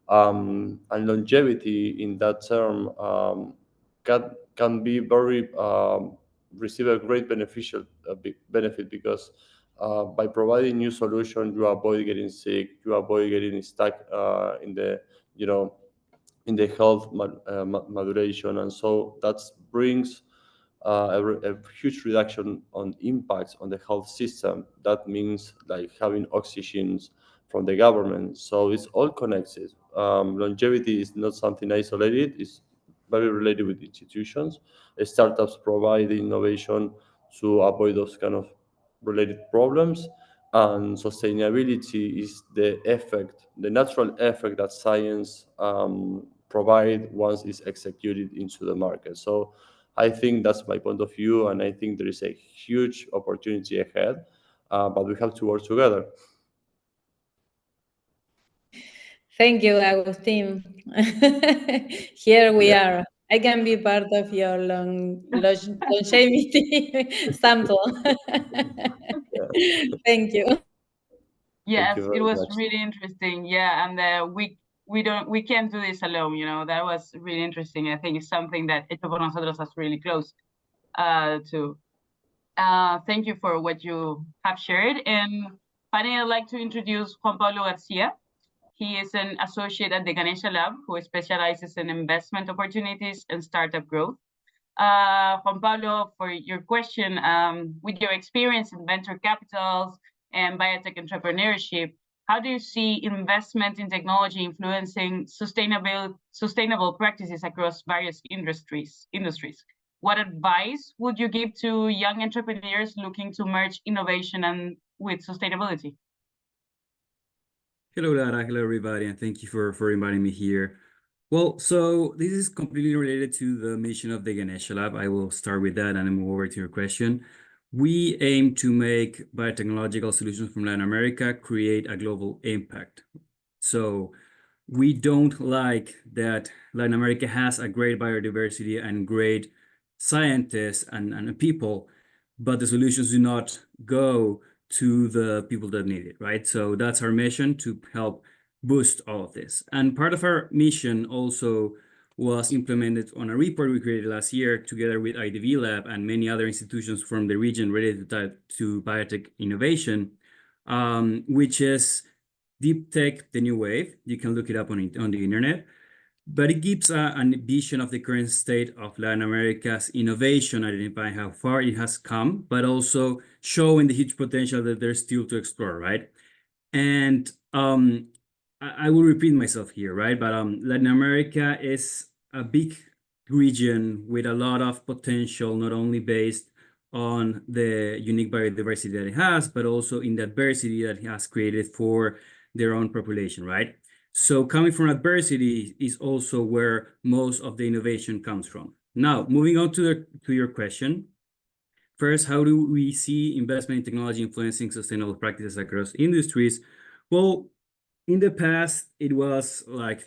And longevity in that term can be very receive a great benefit, because by providing new solutions, you avoid getting sick, you avoid getting stuck in the in the health maturation, and so that brings a huge reduction on impacts on the health system. That means like having oxygen from the government. So it's all connected. Longevity is not something isolated. It's very related with institutions. Startups provide innovation to avoid those kind of related problems. And sustainability is the effect, the natural effect that science provide once it's executed into the market. So I think that's my point of view, and I think there is a huge opportunity ahead, but we have to work together. Thank you, Agustin. Here we are. I can be part of your longevity sample. Thank you. Yes, Thank you it very was much. really interesting. Yeah, and we can't do this alone. That was really interesting. I think it's something that Hecho por Nosotros is really close to. Thank you for what you have shared. And finally, I'd like to introduce Juan Pablo Garcia. He is an associate at the Ganesha Lab who specializes in investment opportunities and startup growth. Juan Pablo, for your question, with your experience in venture capitals and biotech entrepreneurship, how do you see investment in technology influencing sustainable practices across various industries? What advice would you give to young entrepreneurs looking to merge innovation with sustainability? Hello, Lara. Hello, everybody, and thank you for inviting me here. Well, so this is completely related to the mission of the Ganesha Lab. I will start with that and then move over to your question. We aim to make biotechnological solutions from Latin America create a global impact. So we don't like that Latin America has a great biodiversity and great scientists and people, but the solutions do not go to the people that need it, right? So that's our mission, to help boost all of this. And part of our mission also was implemented on a report we created last year together with IDV Lab and many other institutions from the region related to biotech innovation, which is Deep Tech, the New Wave. You can look it up on the internet. But it gives a vision of the current state of Latin America's innovation, identifying how far it has come, but also showing the huge potential that there's still to explore, right? And I will repeat myself here, right? But Latin America is a big region with a lot of potential, not only based on the unique biodiversity that it has, but also in the adversity that it has created for their own population, right? So coming from adversity is also where most of the innovation comes from. Now, moving on to your question. First, how do we see investment in technology influencing sustainable practices across industries? Well, in the past, it was like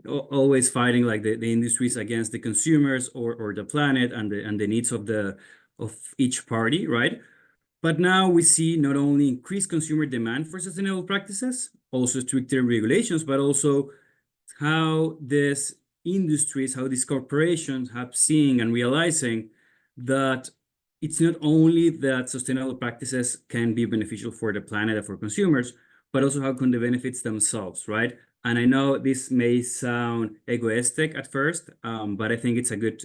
always fighting like the industries against the consumers or the planet and the needs of each party, right? But now we see not only increased consumer demand for sustainable practices, also stricter regulations, but also how these industries, how these corporations have seen and realizing that it's not only that sustainable practices can be beneficial for the planet and for consumers, but also how can the benefits themselves, right? And I know this may sound egoistic at first, but I think it's a good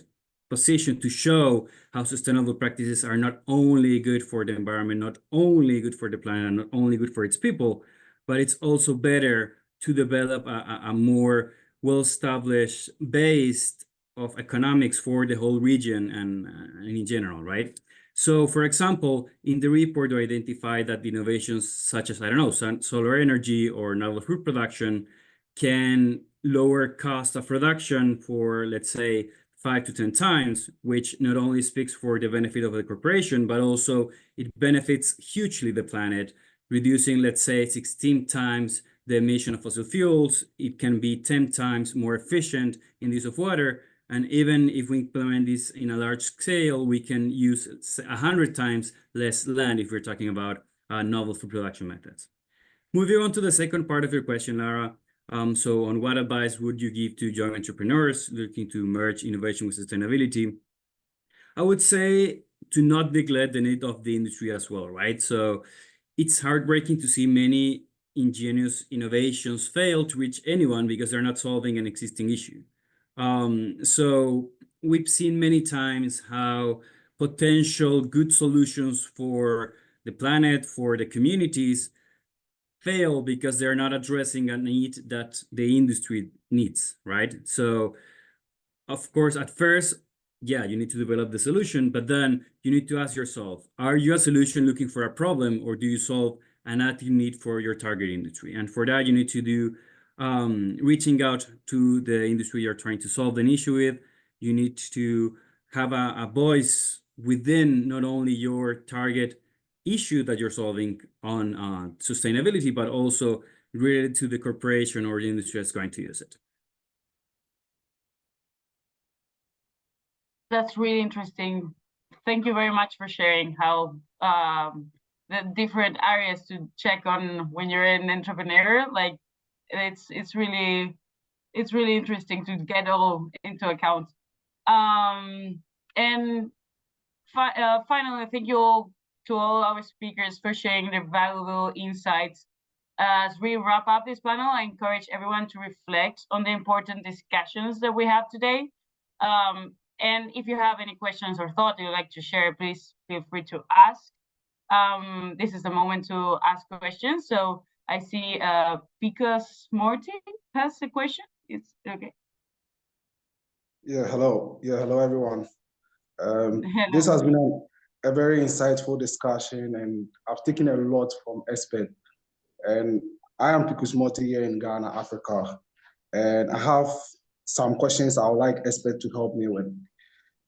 position to show how sustainable practices are not only good for the environment, not only good for the planet, and not only good for its people, but it's also better to develop a more well-established base of economics for the whole region and in general, right? So, for example, in the report, we identified that innovations such as, I don't know, solar energy or novel fruit production can lower cost of production for, let's say, 5 to 10 times, which not only speaks for the benefit of the corporation, but also it benefits hugely the planet, reducing, let's say, 16 times the emission of fossil fuels. It can be 10 times more efficient in the use of water. And even if we implement this in a large scale, we can use 100 times less land if we're talking about novel food production methods. Moving on to the second part of your question, Lara. So on what advice would you give to young entrepreneurs looking to merge innovation with sustainability? I would say to not neglect the need of the industry as well, right? So it's heartbreaking to see many ingenious innovations fail to reach anyone because they're not solving an existing issue. So we've seen many times how potential good solutions for the planet, for the communities, fail because they're not addressing a need that the industry needs, right? So, of course, at first, yeah, you need to develop the solution, but then you need to ask yourself, are you a solution looking for a problem, or do you solve an active need for your target industry? And for that, you need to do reaching out to the industry you're trying to solve an issue with. You need to have a voice within not only your target issue that you're solving on sustainability, but also related to the corporation or the industry that's going to use it. That's really interesting. Thank you very much for sharing how the different areas to check on when you're an entrepreneur. Like it's really interesting to get all into account. And finally, thank you all to all our speakers for sharing their valuable insights. As we wrap up this panel, I encourage everyone to reflect on the important discussions that we have today. And if you have any questions or thoughts you'd like to share, please feel free to ask. This is the moment to ask questions. So I see Picos Morty has a question. It's okay. Yeah, hello. Yeah, hello, everyone. Hello. This has been a very insightful discussion, and I've taken a lot from experts. And I am Picos Morty here in Ghana, Africa. And I have some questions I would like experts to help me with.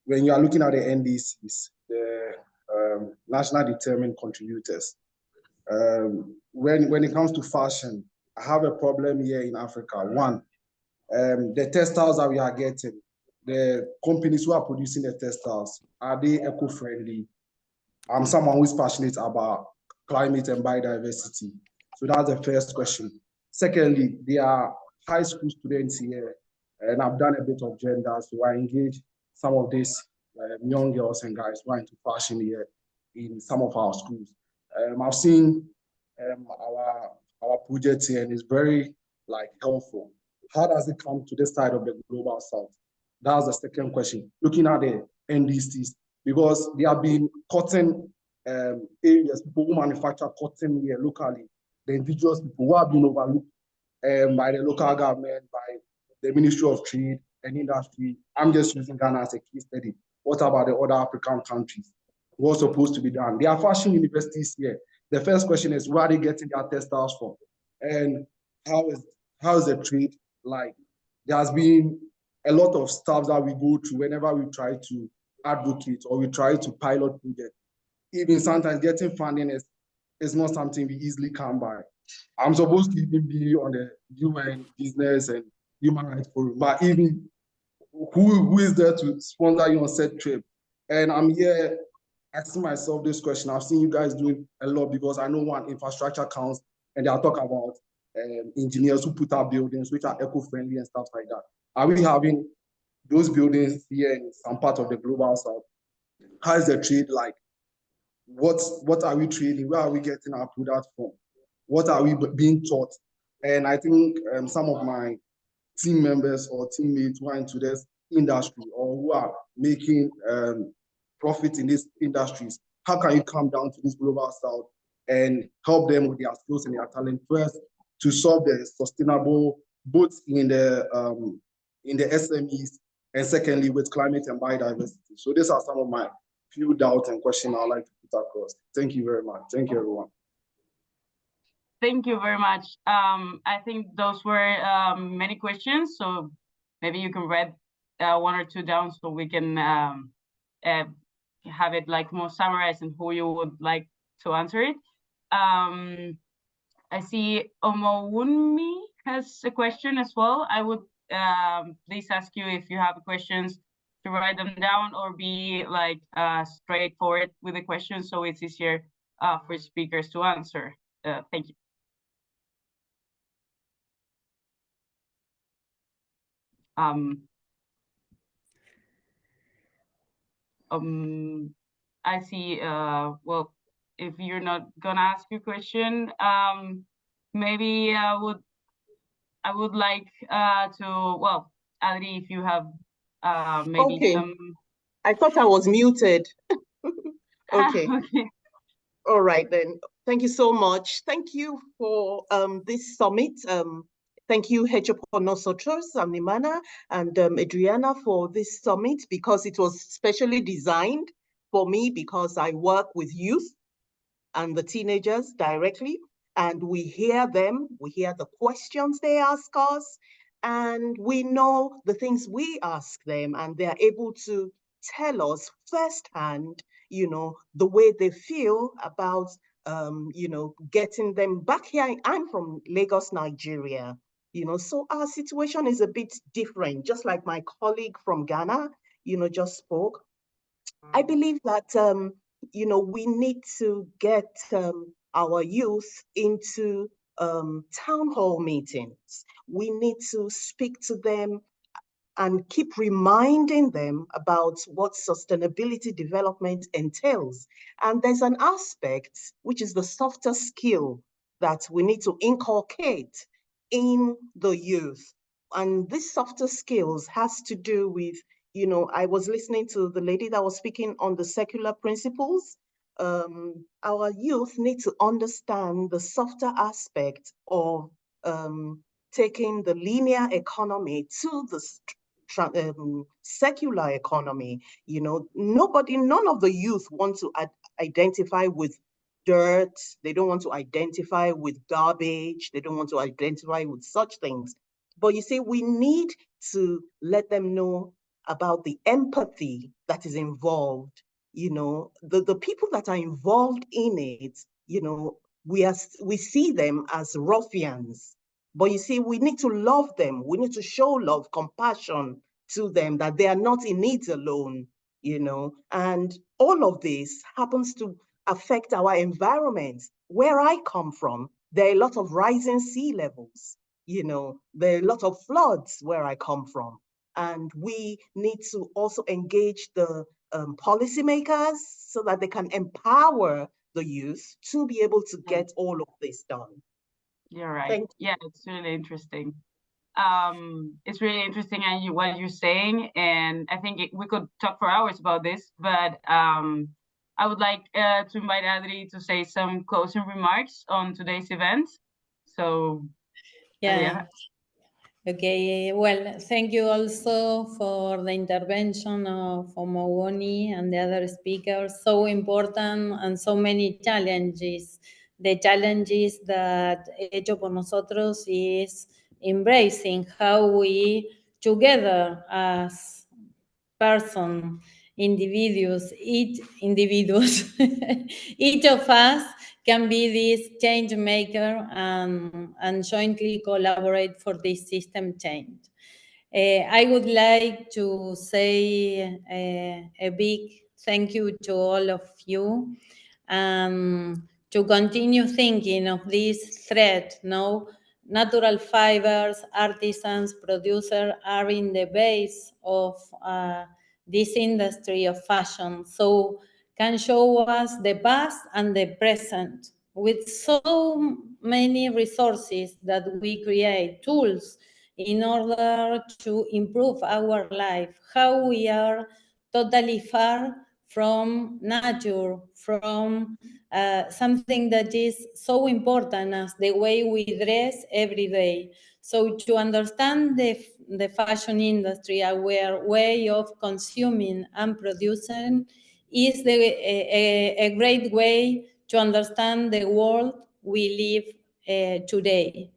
When you are looking at the NDCs, the national determined contributors, when it comes to fashion, I have a problem here in Africa. One, the textiles that we are getting, the companies who are producing the textiles, are they eco-friendly? I'm someone who is passionate about climate and biodiversity. So that's the first question. Secondly, there are high school students here, and I've done a bit of gender, so I engage some of these young girls and guys who are into fashion here in some of our schools. I've seen our project here, and it's very helpful. How does it come to this side of the global south? That's the second question. Looking at the NDCs, because there have been cotton areas, people who manufacture cotton here locally, the indigenous people who have been overlooked by the local government, by the Ministry of Trade and Industry. I'm just using Ghana as a case study. What about the other African countries? What's supposed to be done? There are fashion universities here. The first question is, where are they getting their textiles from? And how is the trade like? There has been a lot of stuff that we go through whenever we try to advocate or we try to pilot projects. Even sometimes getting funding is not something we easily come by. I'm supposed to even be on the UN Business and Human Rights Forum, but even who is there to sponsor you on said trip? And I'm here asking myself this question. I've seen you guys doing a lot because I know one, infrastructure counts, and they are talking about engineers who put up buildings which are eco-friendly and stuff like that. Are we having those buildings here in some part of the global south? How is the trade like? What are we trading? Where are we getting our product from? What are we being taught? And I think some of my team members or teammates who are into this industry or who are making profit in these industries, how can you come down to this global south and help them with their skills and their talent first to solve the sustainable, both in the SMEs and secondly with climate and biodiversity. So these are some of my few doubts and questions I'd like to put across. Thank you very much. Thank you, everyone. Thank you very much. I think those were many questions, so maybe you can write one or two down so we can have it like more summarized and who you would like to answer it. I see Omowunmi has a question as well. I would please ask you if you have questions to write them down or be like straightforward with the questions so it's easier for speakers to answer. Thank you. I see, well, if you're not gonna ask your question, maybe I would like to, well, Adri, if you have maybe okay. some. I thought I was muted. Okay. Okay. All right then. Thank you so much. Thank you for this summit. Thank you, HxN Nimana and Adriana for this summit because it was specially designed for me because I work with youth and the teenagers directly, and we hear them, we hear the questions they ask us, and we know the things we ask them, and they're able to tell us firsthand, you know, the way they feel about, you know, getting them back here. I'm from Lagos, Nigeria, you know, so our situation is a bit different, just like my colleague from Ghana, you know, just spoke. I believe that, you know, we need to get our youth into town hall meetings. We need to speak to them and keep reminding them about what sustainability development entails. And there's an aspect, which is the softer skill that we need to inculcate in the youth. And this softer skills has to do with, you know, I was listening to the lady that was speaking on the secular principles. Our youth need to understand the softer aspect of taking the linear economy to the secular economy. You know, none of the youth want to identify with dirt. They don't want to identify with garbage. They don't want to identify with such things. But you see, we need to let them know about the empathy that is involved. You know, the people that are involved in it, you know, we see them as ruffians. But you see, we need to love them. We need to show love, compassion to them, that they are not in it alone, you know. And all of this happens to affect our environment. Where I come from, there are a lot of rising sea levels, you know, there are a lot of floods where I come from. And we need to also engage the policymakers so that they can empower the youth to be able to get all of this done. You're right. Thank Yeah, it's really interesting. It's really interesting what you're saying, and I think we could talk for hours about this, but I would like to invite Adri to say some closing remarks on today's event. So, yeah. Adriana. Okay, well, thank you also for the intervention of Omogoni and the other speakers. So important and so many challenges. The challenges that Hecho por Nosotros is embracing, how we together as person, individuals, each of us can be this change maker and jointly collaborate for this system change. I would like to say a big thank you to all of you, to continue thinking of this thread. No, natural fibers, artisans, producers are in the base of this industry of fashion. So can show us the past and the present with so many resources that we create, tools in order to improve our life, how we are totally far from nature, from something that is so important as the way we dress every day. So to understand the fashion industry, our way of consuming and producing, is a great way to understand the world we live today.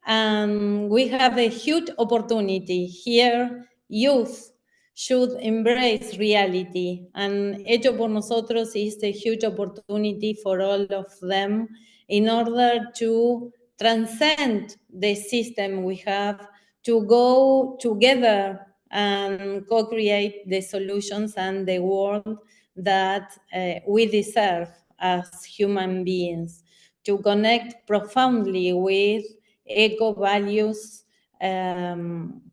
And we have a huge opportunity here. Youth should embrace reality, and Hecho por Nosotros is a huge opportunity for all of them in order to transcend the system we have, to go together and co-create the solutions and the world that we deserve as human beings, to connect profoundly with eco values,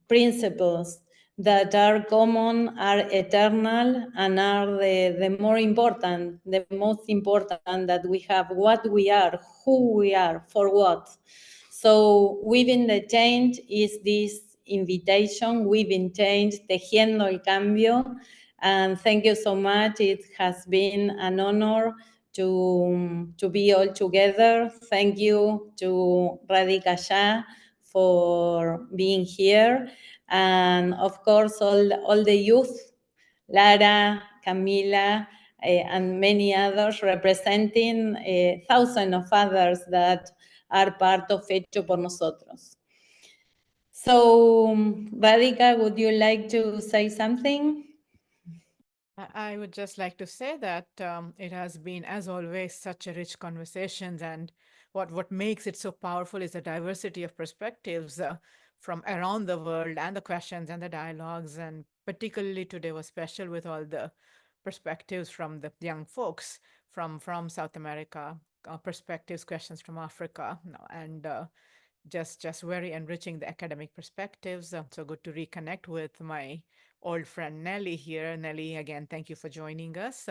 principles that are common, are eternal, and are the more important, the most important that we have, what we are, who we are, for what. So within the change is this invitation, within change, tejiendo el cambio. And thank you so much. It has been an honor to be all together. Thank you to Radhika Shah for being here. And of course, all the youth, Lara, Camila, and many others representing thousands of others that are part of Hecho por Nosotros. So, Radhika, would you like to say something? I would just like to say that it has been, as always, such a rich conversation, and what makes it so powerful is the diversity of perspectives from around the world, and the questions and the dialogues, and particularly today was special with all the perspectives from the young folks from South America, perspectives, questions from Africa, and just very enriching the academic perspectives. So good to reconnect with my old friend Nelly here. Nelly, again, thank you for joining us.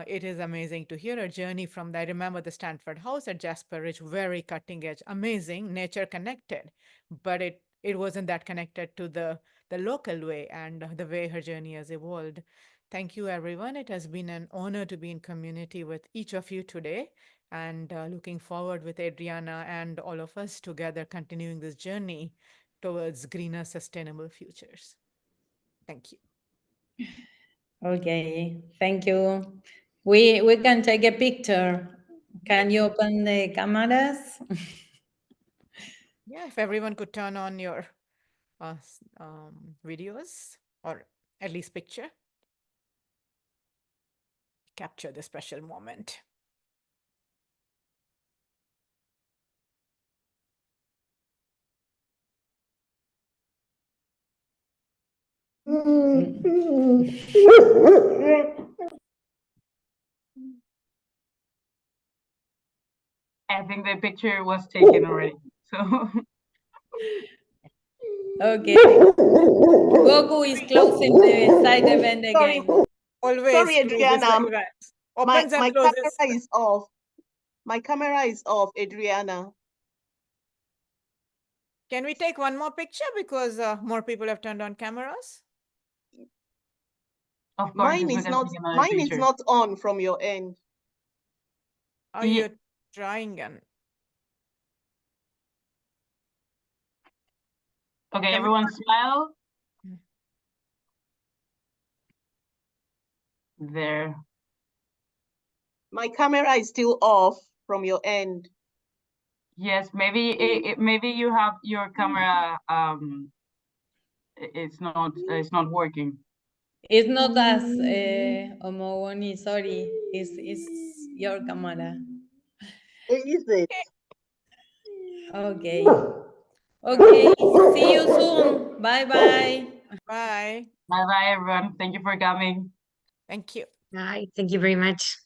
It is amazing to hear a journey from I remember the Stanford House at Jasper Ridge, very cutting edge, amazing, nature connected, but it wasn't that connected to the local way, and the way her journey has evolved. Thank you, everyone. It has been an honor to be in community with each of you today, and looking forward with Adriana and all of us together continuing this journey towards greener, sustainable futures. Thank you. Okay, thank you. We can take a picture. Can you open the cameras? Yeah, if everyone could turn on your videos, or at least picture. Capture the special moment. I think the picture was taken already. So Okay. Goku is closing the side event again. Always Sorry, closes the Adriana. event. My Opens and camera closes. is off. My camera is off, Adriana. Can we take one more picture because more people have turned on cameras? of course, Mine we is can not. take another Mine is picture. not on from your end. Are you trying and Okay, Can we- everyone smile. There. My camera is still off from your end. Yes, maybe maybe you have your camera it's not working. It's not as Omowoni, sorry. It's your camera. Is it? Okay. Okay. See you soon. Bye bye. Bye. Bye bye everyone. Thank you for coming. Thank you. Bye. Thank you very much.